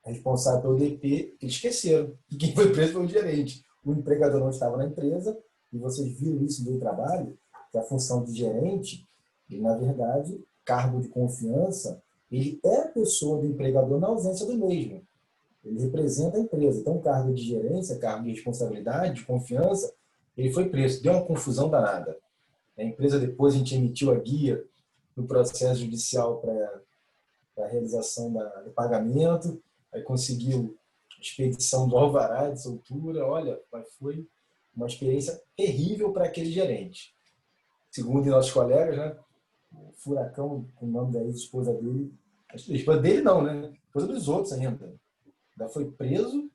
responsável pelo DP, eles esqueceram que quem foi preso foi o gerente. O empregador não estava na empresa, e vocês viram isso no trabalho, que a função de gerente, ele, na verdade, cargo de confiança, ele é a pessoa do empregador na ausência do mesmo. Ele representa a empresa. Então, cargo de gerência, cargo de responsabilidade, de confiança, ele foi preso. Deu uma confusão danada. A empresa, depois, a gente emitiu a guia no processo judicial para a realização do pagamento, aí conseguiu a expedição do alvará de soltura. Olha, mas foi uma experiência terrível para aquele gerente. Segundo nossos colegas, né, o Furacão, com o nome da ex-esposa dele, a esposa dele não, né? A esposa dos outros ainda. Ainda foi preso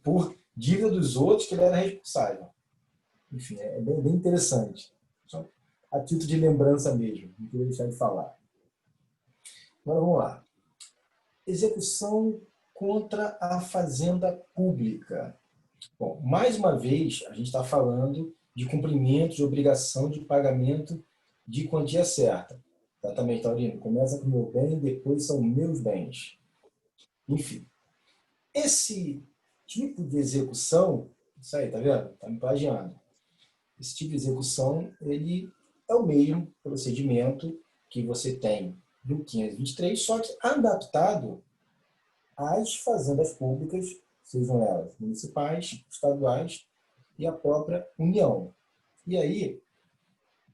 por dívida dos outros que ele era responsável. Enfim, é bem interessante. Só a título de lembrança mesmo, não queria deixar de falar. Agora vamos lá. Execução contra a fazenda pública. Bom, mais uma vez, a gente está falando de cumprimento de obrigação de pagamento de quantia certa. Exatamente, Taurino. Começa com o meu bem, depois são meus bens. Enfim, esse tipo de execução, isso aí, tá vendo? Está me plagiando. Esse tipo de execução, ele é o mesmo procedimento que você tem do 523, só que adaptado às fazendas públicas, sejam elas municipais, estaduais e a própria União. E aí,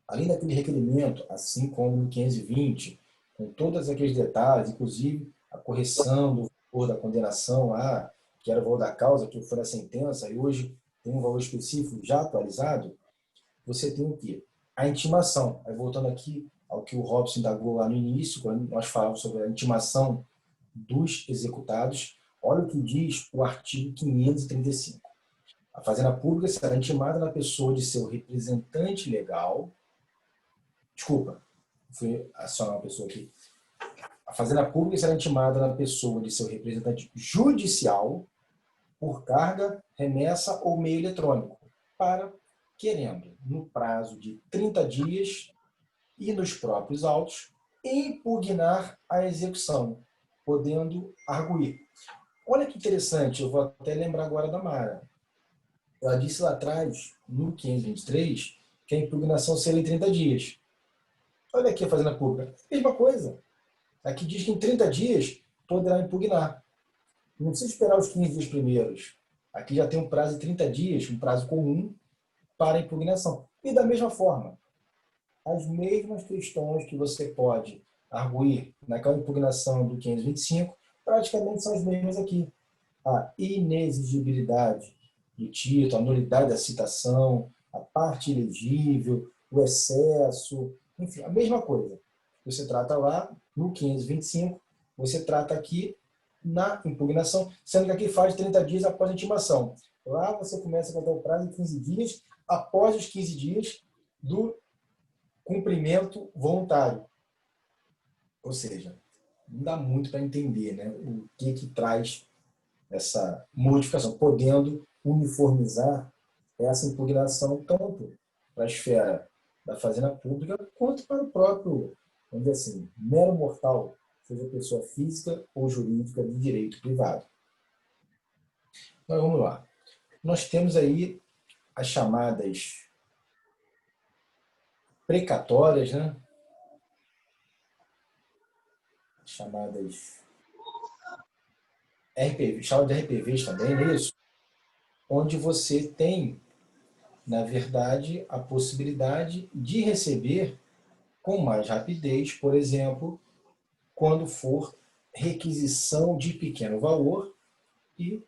além daquele requerimento, assim como no 520, com todos aqueles detalhes, inclusive a correção do valor da condenação lá, que era o valor da causa, que foi a sentença, e hoje tem um valor específico já atualizado, você tem o quê? A intimação. Aí, voltando aqui ao que o Robson indagou lá no início, quando nós falávamos sobre a intimação dos executados, olha o que diz o artigo 535. A fazenda pública será intimada na pessoa de seu representante legal. Desculpa, fui acionar uma pessoa aqui. A fazenda pública será intimada na pessoa de seu representante judicial por carga, remessa ou meio eletrônico, para, querendo, no prazo de 30 dias e nos próprios autos, impugnar a execução, podendo arguir. Olha que interessante, eu vou até lembrar agora da Mara. Ela disse lá atrás, no 523, que a impugnação seria em 30 dias. Olha aqui a fazenda pública. Mesma coisa. Aqui diz que em 30 dias poderá impugnar. Não precisa esperar os 15 dias primeiros. Aqui já tem um prazo de 30 dias, um prazo comum para impugnação. E da mesma forma, as mesmas questões que você pode arguir naquela impugnação do 525, praticamente são as mesmas aqui. A inexigibilidade do título, a nulidade da citação, a parte ilegível, o excesso, enfim, a mesma coisa. Você trata lá no 525, você trata aqui na impugnação, sendo que aqui faz 30 dias após a intimação. Lá você começa a contar o prazo de 15 dias, após os 15 dias do cumprimento voluntário. Ou seja, não dá muito para entender, né, o que traz essa modificação, podendo uniformizar essa impugnação tanto para a esfera da fazenda pública quanto para o próprio, vamos dizer assim, mero mortal, seja pessoa física ou jurídica de direito privado. Então, vamos lá. Nós temos aí as chamadas precatórias, né? Chamadas RPV, chamam de RPVs também, não é isso? Onde você tem, na verdade, a possibilidade de receber com mais rapidez, por exemplo, quando for requisição de pequeno valor e,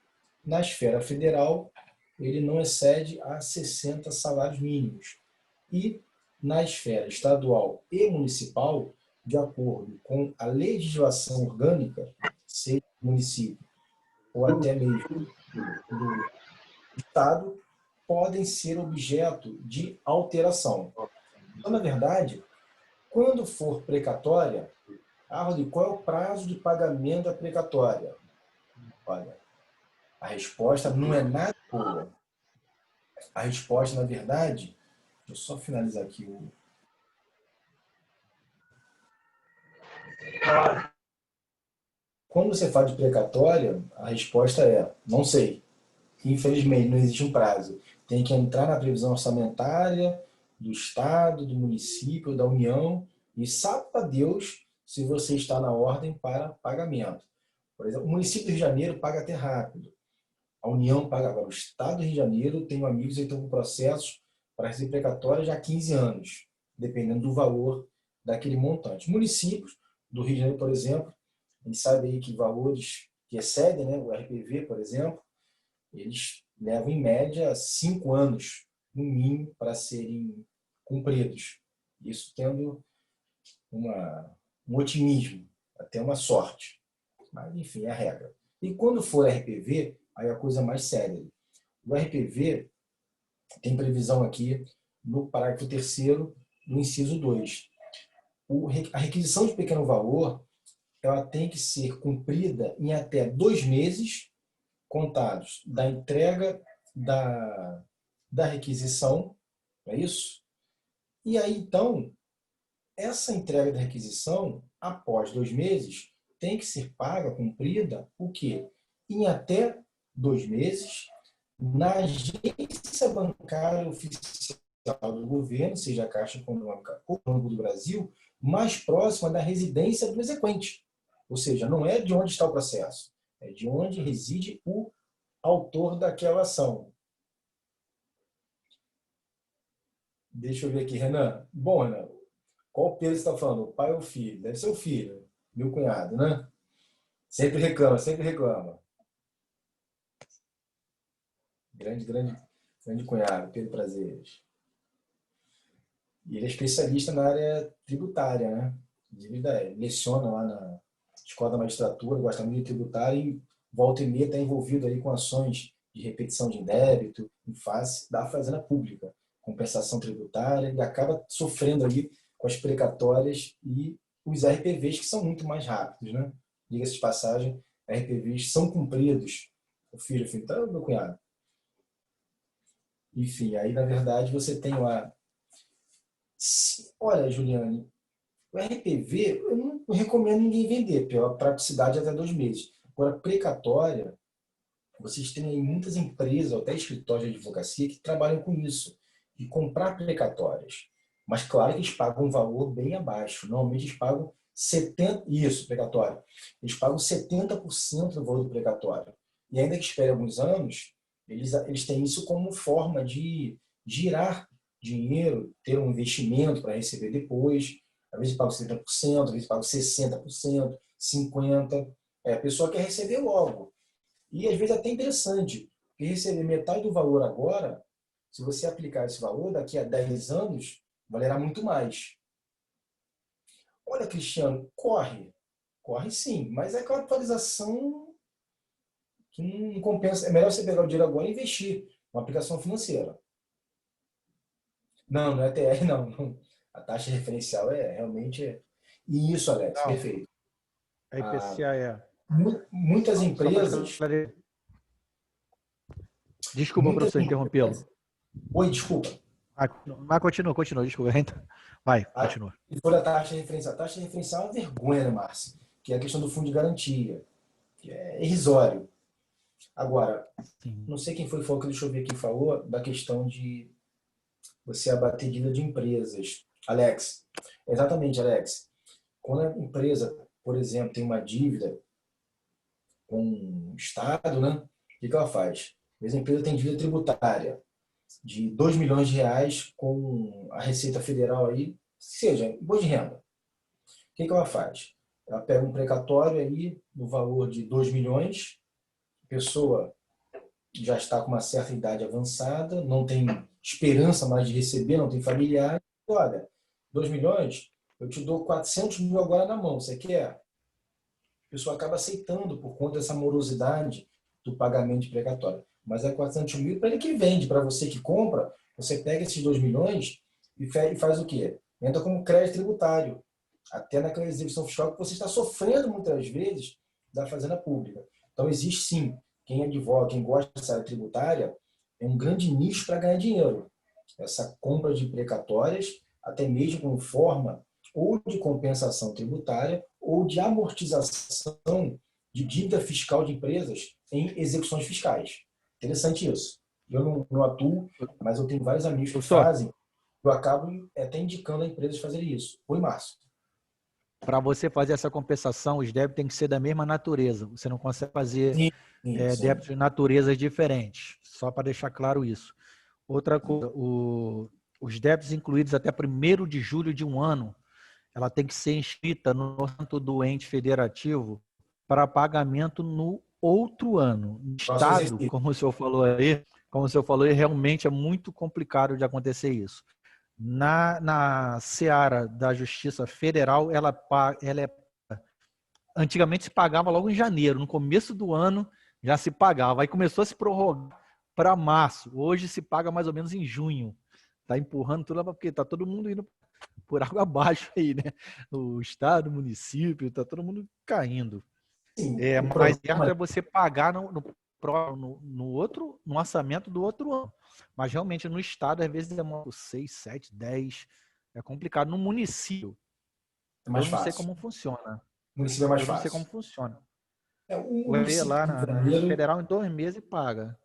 na esfera federal, ele não excede a 60 salários mínimos. E, na esfera estadual e municipal, de acordo com a legislação orgânica, seja do município ou até mesmo do Estado, podem ser objeto de alteração. Então, na verdade, quando for precatória, Rodrigo, qual é o prazo de pagamento da precatória? Olha, a resposta não é nada boa. A resposta, na verdade, deixa eu só finalizar aqui o... Quando você fala de precatória, a resposta é, não sei. Infelizmente, não existe um prazo. Tem que entrar na previsão orçamentária do Estado, do município, da União, e sabe para Deus se você está na ordem para pagamento. Por exemplo, o município do Rio de Janeiro paga até rápido. A União paga agora. O Estado do Rio de Janeiro, tenho amigos que estão com processos para receber precatória já há 15 anos, dependendo do valor daquele montante. Municípios do Rio de Janeiro, por exemplo, a gente sabe aí que valores que excedem, né, o RPV, por exemplo, eles levam em média 5 anos, no mínimo, para serem cumpridos. Isso tendo um otimismo, até uma sorte. Mas, enfim, é a regra. E quando for RPV, aí é a coisa mais séria. O RPV tem previsão aqui no parágrafo 3º do inciso 2. A requisição de pequeno valor ela tem que ser cumprida em até 2 meses contados da entrega da requisição, não é isso? E aí, então, essa entrega da requisição, após 2 meses, tem que ser paga, cumprida, o quê? Em até 2 meses, na agência bancária oficial do governo, seja a Caixa Econômica ou o Banco do Brasil, mais próxima da residência do exequente. Ou seja, não é de onde está o processo, é de onde reside o autor daquela ação. Deixa eu ver aqui, Renan. Bom, Renan, qual peso você está falando? O pai ou o filho? Deve ser o filho, meu cunhado, né? Sempre reclama, sempre reclama. Grande cunhado, Pedro Prazeres. E ele é especialista na área tributária, né? Ele leciona lá na Escola da Magistratura, gosta muito de tributário e volta e meia está envolvido aí com ações de repetição de débito em face da fazenda pública, compensação tributária, e acaba sofrendo ali com as precatórias e os RPVs, que são muito mais rápidos, né? Diga-se de passagem, RPVs são cumpridos. O filho, então, meu cunhado. Enfim, aí na verdade você tem lá. Olha, Juliane, o RPV eu não recomendo ninguém vender, pela praticidade até 2 meses. Agora, precatória, vocês têm aí muitas empresas, até escritórios de advocacia, que trabalham com isso, de comprar precatórias. Mas claro que eles pagam um valor bem abaixo. Normalmente eles pagam 70%, isso, precatório. Eles pagam 70% do valor do precatório. E ainda que espere alguns anos, eles têm isso como forma de girar dinheiro, ter um investimento para receber depois. Às vezes pagam 70%, às vezes pagam 60%, 50%. A pessoa quer receber logo. E às vezes é até interessante, porque receber metade do valor agora, se você aplicar esse valor, daqui a 10 anos, valerá muito mais. Olha, Cristiano, corre sim, mas é aquela atualização que não compensa. É melhor você pegar o dinheiro agora e investir numa aplicação financeira. Não é TR, não. A taxa referencial realmente. E isso, Alex,
Não,
perfeito.
a IPCA é.
Muitas empresas.
Desculpa, professor, interrompê-lo.
Oi, desculpa.
Mas continua, desculpa. Então, vai, continua.
E for a taxa referencial. A taxa referencial é uma vergonha, né, Márcio? Que é a questão do fundo de garantia, que é irrisório. Agora,
Sim.
não sei quem foi que falou, deixa eu ver quem falou, da questão de você abater dívida de empresas. Alex, exatamente, Alex. Quando a empresa, por exemplo, tem uma dívida com o Estado, né? O que ela faz? Às vezes a empresa tem dívida tributária de 2 milhões de reais com a Receita Federal aí, seja, imposto de renda. O que ela faz? Ela pega um precatório aí no valor de 2 milhões, a pessoa já está com uma certa idade avançada, não tem esperança mais de receber, não tem familiar. Olha, 2 milhões, eu te dou 400 mil agora na mão, você quer? A pessoa acaba aceitando por conta dessa morosidade do pagamento de precatório. Mas é 400 mil para ele que vende, para você que compra, você pega esses 2 milhões e faz o quê? Entra como crédito tributário, até naquela execução fiscal que você está sofrendo muitas vezes da fazenda pública. Então existe sim, quem advoga, quem gosta dessa área tributária, é um grande nicho para ganhar dinheiro. Essa compra de precatórias, até mesmo com forma ou de compensação tributária ou de amortização de dívida fiscal de empresas em execuções fiscais. Interessante isso. Eu não atuo, mas eu tenho vários amigos que fazem. Eu acabo até indicando a empresas fazerem isso. Oi, Márcio.
Para você fazer essa compensação, os débitos têm que ser da mesma natureza. Você não consegue fazer
sim.
débitos de naturezas diferentes. Só para deixar claro isso. Outra coisa, os débitos incluídos até 1º de julho de um ano, ela tem que ser inscrita no orçamento do ente federativo para pagamento no outro ano. No Estado, como o senhor falou aí, realmente é muito complicado de acontecer isso. Na seara da Justiça Federal, antigamente se pagava logo em janeiro, no começo do ano já se pagava, aí começou a se prorrogar para março, hoje se paga mais ou menos em junho, está empurrando tudo lá, porque está todo mundo indo por água abaixo aí, né? O estado, o município, está todo mundo caindo.
Sim,
mas certo é você pagar no orçamento do outro ano. Mas realmente no estado, às vezes demora 6, 7, 10. É complicado. No município,
é mais
eu não
fácil.
sei como funciona.
O município é mais
eu
fácil.
não sei como funciona.
O
Vai
município
lá
do Rio de
na
Janeiro,
federal em 2 meses e paga.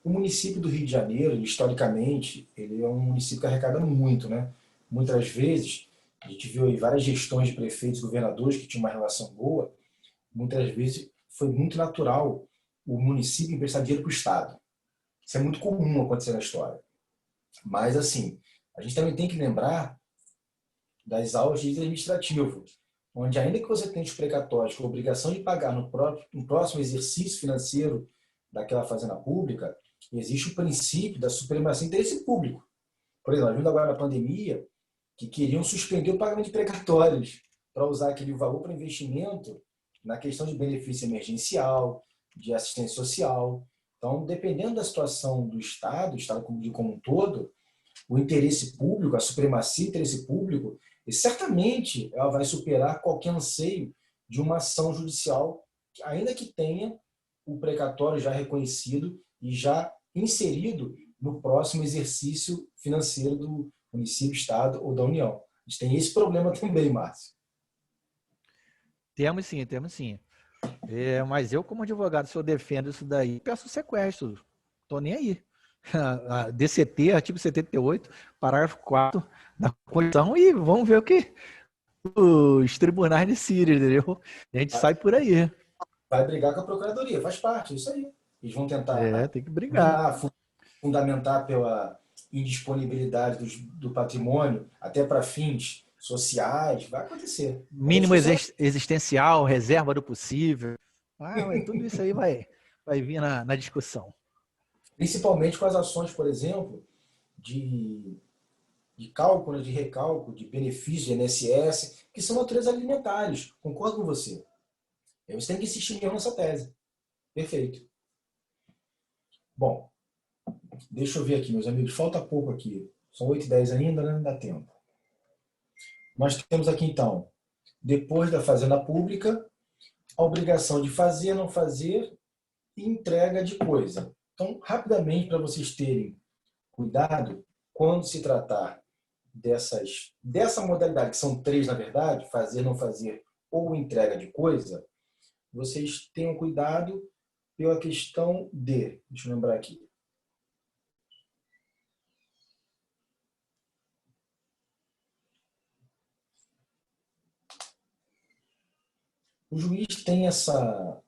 O município do Rio de Janeiro, historicamente, ele é um município que arrecada muito, né? Muitas vezes, a gente viu aí várias gestões de prefeitos, governadores que tinham uma relação boa, muitas vezes foi muito natural o município emprestar dinheiro para o Estado. Isso é muito comum acontecer na história. Mas, assim, a gente também tem que lembrar das aulas de direito administrativo, onde ainda que você tenha os precatórios com a obrigação de pagar no próximo exercício financeiro daquela fazenda pública, existe o princípio da supremacia do interesse público. Por exemplo, vindo agora na pandemia, que queriam suspender o pagamento de precatórios para usar aquele valor para investimento na questão de benefício emergencial, de assistência social. Então, dependendo da situação do Estado como um todo, o interesse público, a supremacia do interesse público, certamente ela vai superar qualquer anseio de uma ação judicial, ainda que tenha o precatório já reconhecido e já inserido no próximo exercício financeiro do município, estado ou da União. A gente tem esse problema também, Márcio.
Temos sim. Mas eu, como advogado, se eu defendo isso daí, peço sequestro. Estou nem aí. A DCT, artigo 78, parágrafo 4 da Constituição, e vamos ver o que os tribunais decidem, entendeu? A gente sai por aí.
Vai brigar com a Procuradoria, faz parte, é isso aí. Eles vão tentar
tem que brigar.
Fundamentar pela indisponibilidade do patrimônio, até para fins sociais, vai acontecer.
Mínimo existencial, reserva do possível. Tudo isso aí vai vir na discussão.
Principalmente com as ações, por exemplo, de cálculo, de recálculo, de benefícios de INSS, que são naturezas alimentares. Concordo com você. Você tem que insistir mesmo nessa tese. Perfeito. Bom, deixa eu ver aqui, meus amigos. Falta pouco aqui. São 8h10 ainda, né? Não dá tempo. Nós temos aqui, então, depois da fazenda pública, a obrigação de fazer, não fazer e entrega de coisa. Então, rapidamente, para vocês terem cuidado quando se tratar dessa modalidade, que são 3, na verdade, fazer, não fazer ou entrega de coisa, vocês tenham cuidado pela questão deixa eu lembrar aqui. O juiz tem essa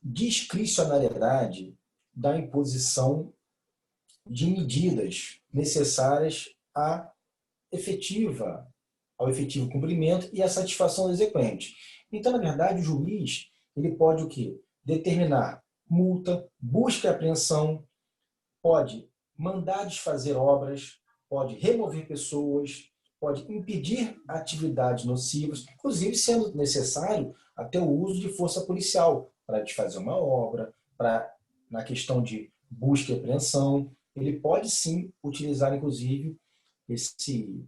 discricionariedade da imposição de medidas necessárias ao efetivo cumprimento e à satisfação do exequente. Então, na verdade, o juiz ele pode o quê? Determinar multa, busca e apreensão, pode mandar desfazer obras, pode remover pessoas, pode impedir atividades nocivas, inclusive sendo necessário até o uso de força policial para desfazer uma obra, na questão de busca e apreensão. Ele pode sim utilizar, inclusive, esse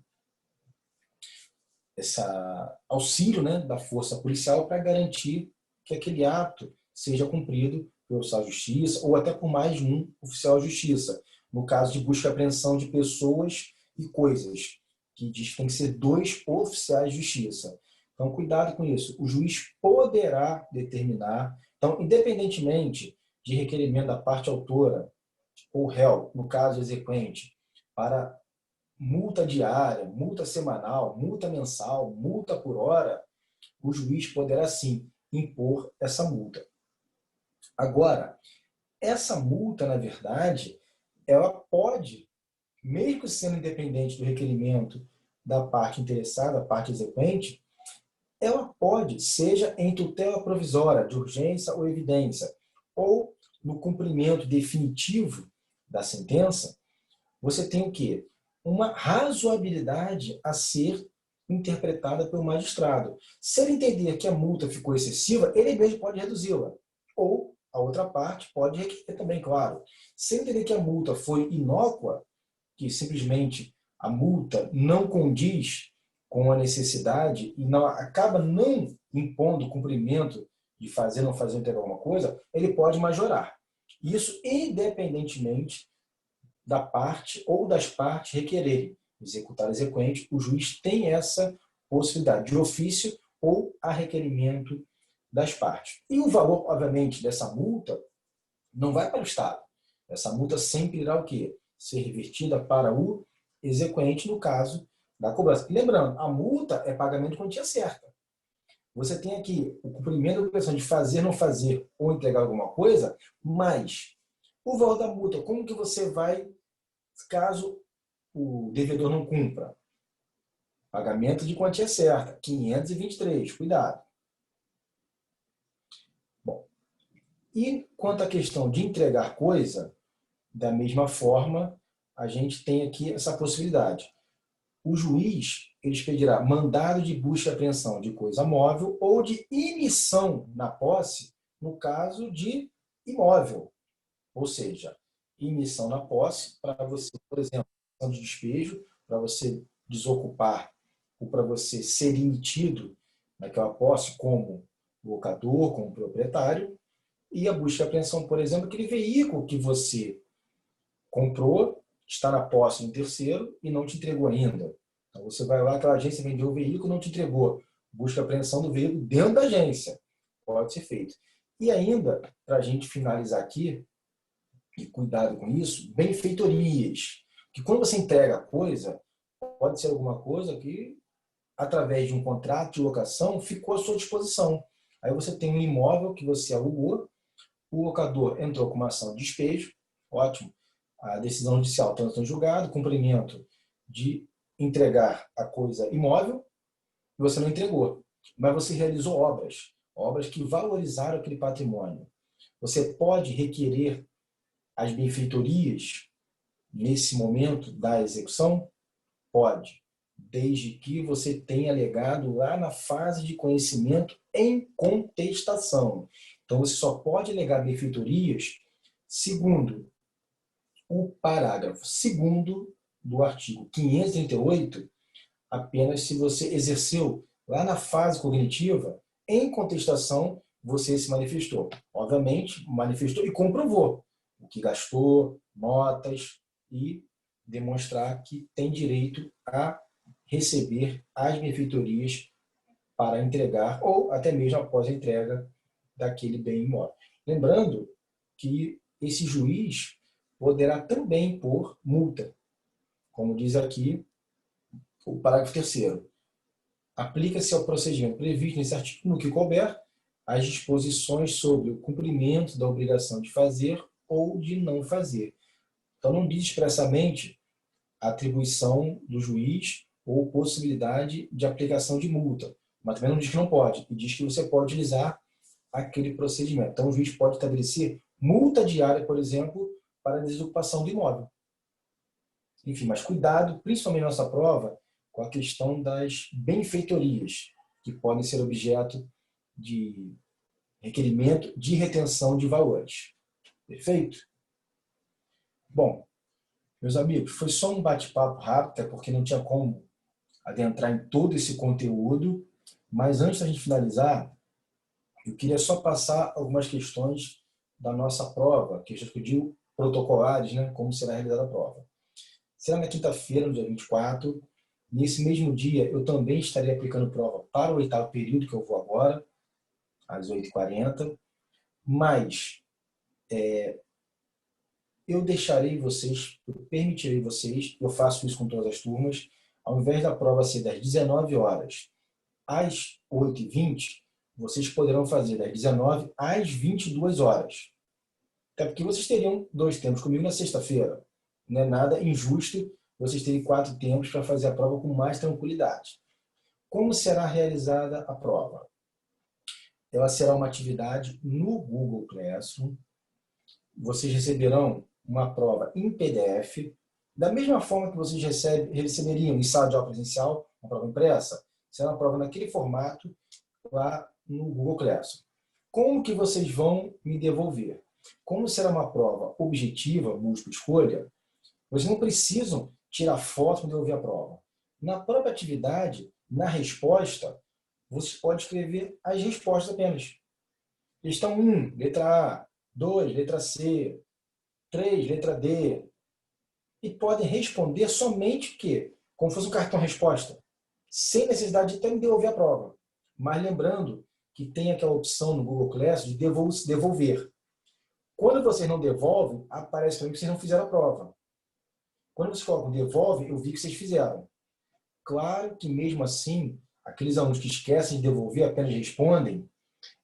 auxílio, né, da força policial para garantir que aquele ato seja cumprido pelo oficial de justiça ou até por mais de um oficial de justiça. No caso de busca e apreensão de pessoas e coisas, que diz que tem que ser 2 oficiais de justiça. Então, cuidado com isso. O juiz poderá determinar, então, independentemente de requerimento da parte autora ou réu, no caso exequente, para multa diária, multa semanal, multa mensal, multa por hora, o juiz poderá sim impor essa multa. Agora, essa multa, na verdade, ela pode, mesmo sendo independente do requerimento da parte interessada, da parte exequente, ela pode, seja em tutela provisória, de urgência ou evidência, ou no cumprimento definitivo da sentença, você tem o quê? Uma razoabilidade a ser interpretada pelo magistrado. Se ele entender que a multa ficou excessiva, ele mesmo pode reduzi-la. Ou a outra parte pode requerer também, claro. Se ele entender que a multa foi inócua, que simplesmente a multa não condiz com a necessidade e acaba não impondo o cumprimento de fazer ou não fazer entregar alguma coisa, ele pode majorar. Isso independentemente da parte ou das partes requererem executar exequente, o juiz tem essa possibilidade de ofício ou a requerimento das partes. E o valor, obviamente, dessa multa não vai para o Estado. Essa multa sempre irá o quê? Ser revertida para o exequente no caso da cobrança. E lembrando, a multa é pagamento de quantia certa. Você tem aqui o cumprimento da obrigação de fazer, não fazer ou entregar alguma coisa, mas o valor da multa, como que você vai, caso o devedor não cumpra? Pagamento de quantia certa, 523, cuidado. Bom, e quanto à questão de entregar coisa, da mesma forma, a gente tem aqui essa possibilidade. O juiz ele expedirá mandado de busca e apreensão de coisa móvel ou de emissão na posse, no caso de imóvel. Ou seja, emissão na posse para você, por exemplo, de despejo, para você desocupar ou para você ser emitido naquela posse como locador, como proprietário, e a busca e apreensão, por exemplo, aquele veículo que você comprou, está na posse de um terceiro e não te entregou ainda. Então você vai lá, aquela agência vendeu o veículo e não te entregou. Busca e apreensão do veículo dentro da agência. Pode ser feito. E ainda, para a gente finalizar aqui, e cuidado com isso, benfeitorias. Que quando você entrega a coisa, pode ser alguma coisa que, através de um contrato de locação, ficou à sua disposição. Aí você tem um imóvel que você alugou, o locador entrou com uma ação de despejo, ótimo, a decisão judicial trânsito em julgado, cumprimento de entregar a coisa imóvel, e você não entregou. Mas você realizou obras que valorizaram aquele patrimônio. Você pode requerer as benfeitorias nesse momento da execução? Pode, desde que você tenha alegado lá na fase de conhecimento em contestação. Então, você só pode alegar benfeitorias segundo o parágrafo 2º do artigo 538, apenas se você exerceu lá na fase cognitiva, em contestação, você se manifestou. Obviamente, manifestou e comprovou o que gastou, notas, e demonstrar que tem direito a receber as benfeitorias para entregar ou até mesmo após a entrega daquele bem imóvel. Lembrando que esse juiz poderá também impor multa, como diz aqui o parágrafo 3º. Aplica-se ao procedimento previsto nesse artigo, no que couber, as disposições sobre o cumprimento da obrigação de fazer ou de não fazer. Então, não diz expressamente a atribuição do juiz ou possibilidade de aplicação de multa, mas também não diz que não pode, e diz que você pode utilizar aquele procedimento. Então, o juiz pode estabelecer multa diária, por exemplo, para a desocupação do imóvel. Enfim, mas cuidado, principalmente na nossa prova, com a questão das benfeitorias, que podem ser objeto de requerimento de retenção de valores. Perfeito? Bom, meus amigos, foi só um bate-papo rápido, porque não tinha como adentrar em todo esse conteúdo, mas antes da gente finalizar, eu queria só passar algumas questões da nossa prova, questões que eu digo protocolares, né, como será realizada a prova. Será na quinta-feira, no dia 24. Nesse mesmo dia, eu também estarei aplicando prova para o 8º período, que eu vou agora, às 8h40. Mas eu deixarei vocês, eu permitirei vocês, eu faço isso com todas as turmas, ao invés da prova ser das 19 horas às 8h20, vocês poderão fazer das 19 às 22 horas. Até porque vocês teriam 2 tempos comigo na sexta-feira. Não é nada injusto vocês terem 4 tempos para fazer a prova com mais tranquilidade. Como será realizada a prova? Ela será uma atividade no Google Classroom. Vocês receberão uma prova em PDF, da mesma forma que vocês receberiam em sala de aula presencial, uma prova impressa, será uma prova naquele formato lá no Google Classroom. Como que vocês vão me devolver? Como será uma prova objetiva, múltipla escolha, vocês não precisam tirar foto para devolver a prova. Na própria atividade, na resposta, você pode escrever as respostas apenas. Questão 1, letra A. 2, letra C. 3, letra D. E podem responder somente o quê? Como se fosse um cartão-resposta, sem necessidade de até devolver a prova. Mas lembrando que tem aquela opção no Google Classroom de devolver. Quando vocês não devolvem, aparece para mim que vocês não fizeram a prova. Quando vocês colocam devolve, eu vi que vocês fizeram. Claro que mesmo assim, aqueles alunos que esquecem de devolver, apenas respondem,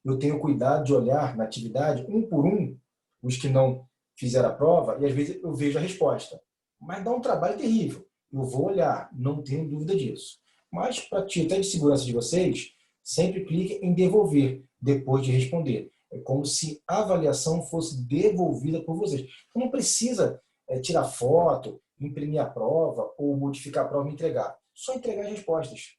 eu tenho cuidado de olhar na atividade, um por um, os que não fizeram a prova, e às vezes eu vejo a resposta. Mas dá um trabalho terrível. Eu vou olhar, não tenho dúvida disso. Mas, para título de segurança de vocês, sempre clique em devolver, depois de responder. É como se a avaliação fosse devolvida por vocês. Então, não precisa tirar foto, imprimir a prova ou modificar a prova e entregar. Só entregar as respostas.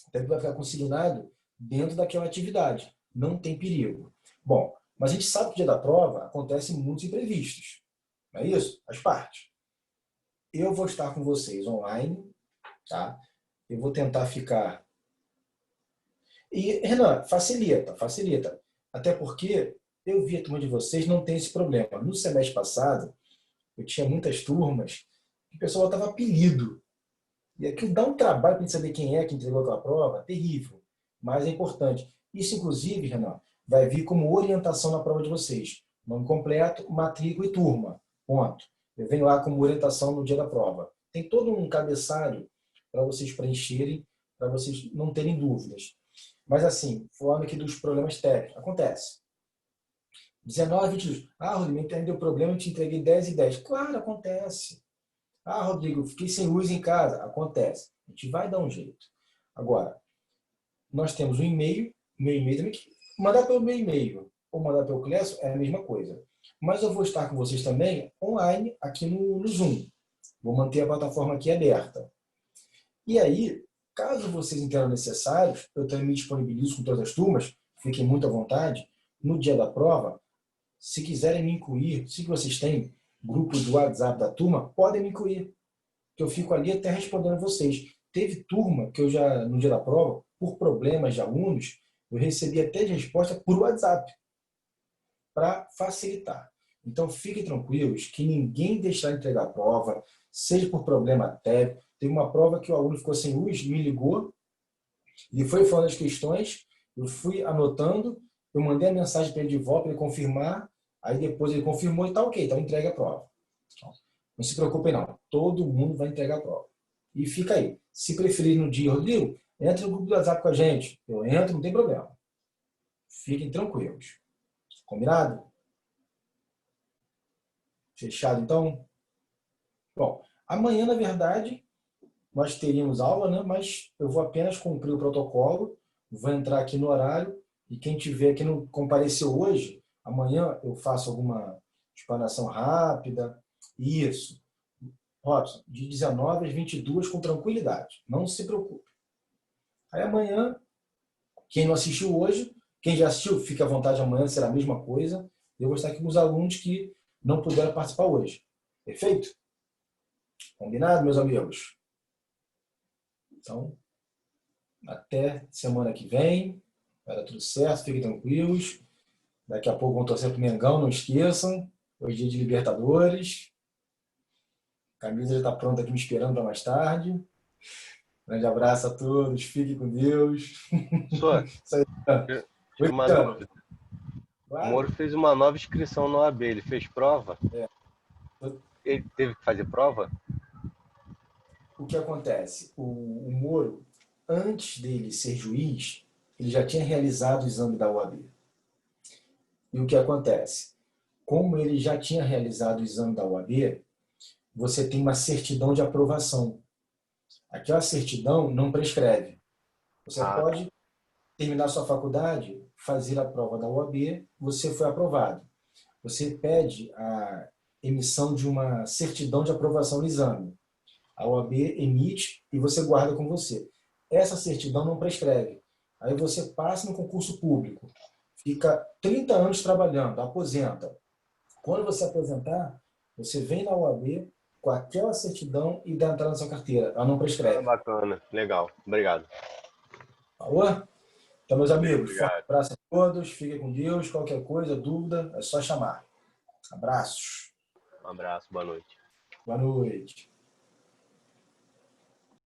Até que vai ficar consignado dentro daquela atividade. Não tem perigo. Bom, mas a gente sabe que no dia da prova acontecem muitos imprevistos. Não é isso? Faz parte. Eu vou estar com vocês online, tá? Eu vou tentar ficar... E, Renan, facilita. Até porque eu vi a turma de vocês não tem esse problema. No semestre passado, eu tinha muitas turmas que o pessoal botava apelido. E aquilo dá um trabalho para a gente saber quem é que entregou aquela prova, terrível. Mas é importante. Isso, inclusive, Renan, vai vir como orientação na prova de vocês. Nome completo, matrícula e turma. Ponto. Eu venho lá como orientação no dia da prova. Tem todo um cabeçário para vocês preencherem, para vocês não terem dúvidas. Mas assim, falando aqui dos problemas técnicos, acontece. 19, 22. Rodrigo, me deu problema, eu te entreguei 10 e 10. Claro, acontece. Rodrigo, fiquei sem luz em casa. Acontece. A gente vai dar um jeito. Agora, nós temos um e-mail também, que mandar pelo meu e-mail ou mandar pelo Classroom é a mesma coisa. Mas eu vou estar com vocês também online aqui no Zoom. Vou manter a plataforma aqui aberta. E aí, caso vocês entendam necessários, eu também me disponibilizo com todas as turmas, fiquem muito à vontade, no dia da prova, se quiserem me incluir, se vocês têm grupo do WhatsApp da turma, podem me incluir, que eu fico ali até respondendo vocês. Teve turma que eu já, no dia da prova, por problemas de alunos, eu recebi até de resposta por WhatsApp, para facilitar. Então, fiquem tranquilos que ninguém deixará de entregar a prova. seja por problema técnico. Teve uma prova que o aluno ficou sem luz, me ligou, e foi falando as questões, eu fui anotando, eu mandei a mensagem para ele de volta para ele confirmar, aí depois ele confirmou e tá ok, então entregue a prova. Não se preocupem não, todo mundo vai entregar a prova. E fica aí. Se preferir no dia, Rodrigo, entre no grupo do WhatsApp com a gente. Eu entro, não tem problema. Fiquem tranquilos. Combinado? Fechado, então? Bom, amanhã, na verdade, nós teríamos aula, né? Mas eu vou apenas cumprir o protocolo, vou entrar aqui no horário e quem tiver que não compareceu hoje, amanhã eu faço alguma explanação rápida. Isso. Robson, de 19 às 22 com tranquilidade. Não se preocupe. Aí amanhã, quem não assistiu hoje, quem já assistiu, fica à vontade amanhã, será a mesma coisa. Eu vou estar aqui com os alunos que não puderam participar hoje. Perfeito? Combinado, meus amigos? Então, até semana que vem. Vai dar tudo certo, fiquem tranquilos. Daqui a pouco vão torcer para o Mengão, não esqueçam. Hoje é dia de Libertadores. A camisa já está pronta aqui me esperando para mais tarde. Grande abraço a todos, fiquem com Deus.
Só,
Oi,
uma
Cristiano.
dúvida. O
Claro.
Moro fez uma nova inscrição no OAB, ele fez prova?
É.
Ele teve que fazer prova?
O que acontece? O Moro, antes dele ser juiz, ele já tinha realizado o exame da OAB. E o que acontece? Como ele já tinha realizado o exame da OAB, você tem uma certidão de aprovação. Aquela certidão não prescreve. Você pode terminar sua faculdade, fazer a prova da OAB, você foi aprovado. Você pede a emissão de uma certidão de aprovação no exame. A OAB emite e você guarda com você. Essa certidão não prescreve. Aí você passa no concurso público, fica 30 anos trabalhando, aposenta. Quando você aposentar, você vem na OAB com aquela certidão e dá entrada na sua carteira. Ela não prescreve.
Bacana, legal. Obrigado.
Falou? Então, meus amigos,
Obrigado.
forte abraço a todos, fiquem com Deus. Qualquer coisa, dúvida, é só chamar. Abraços.
Um abraço, boa noite.
Boa noite.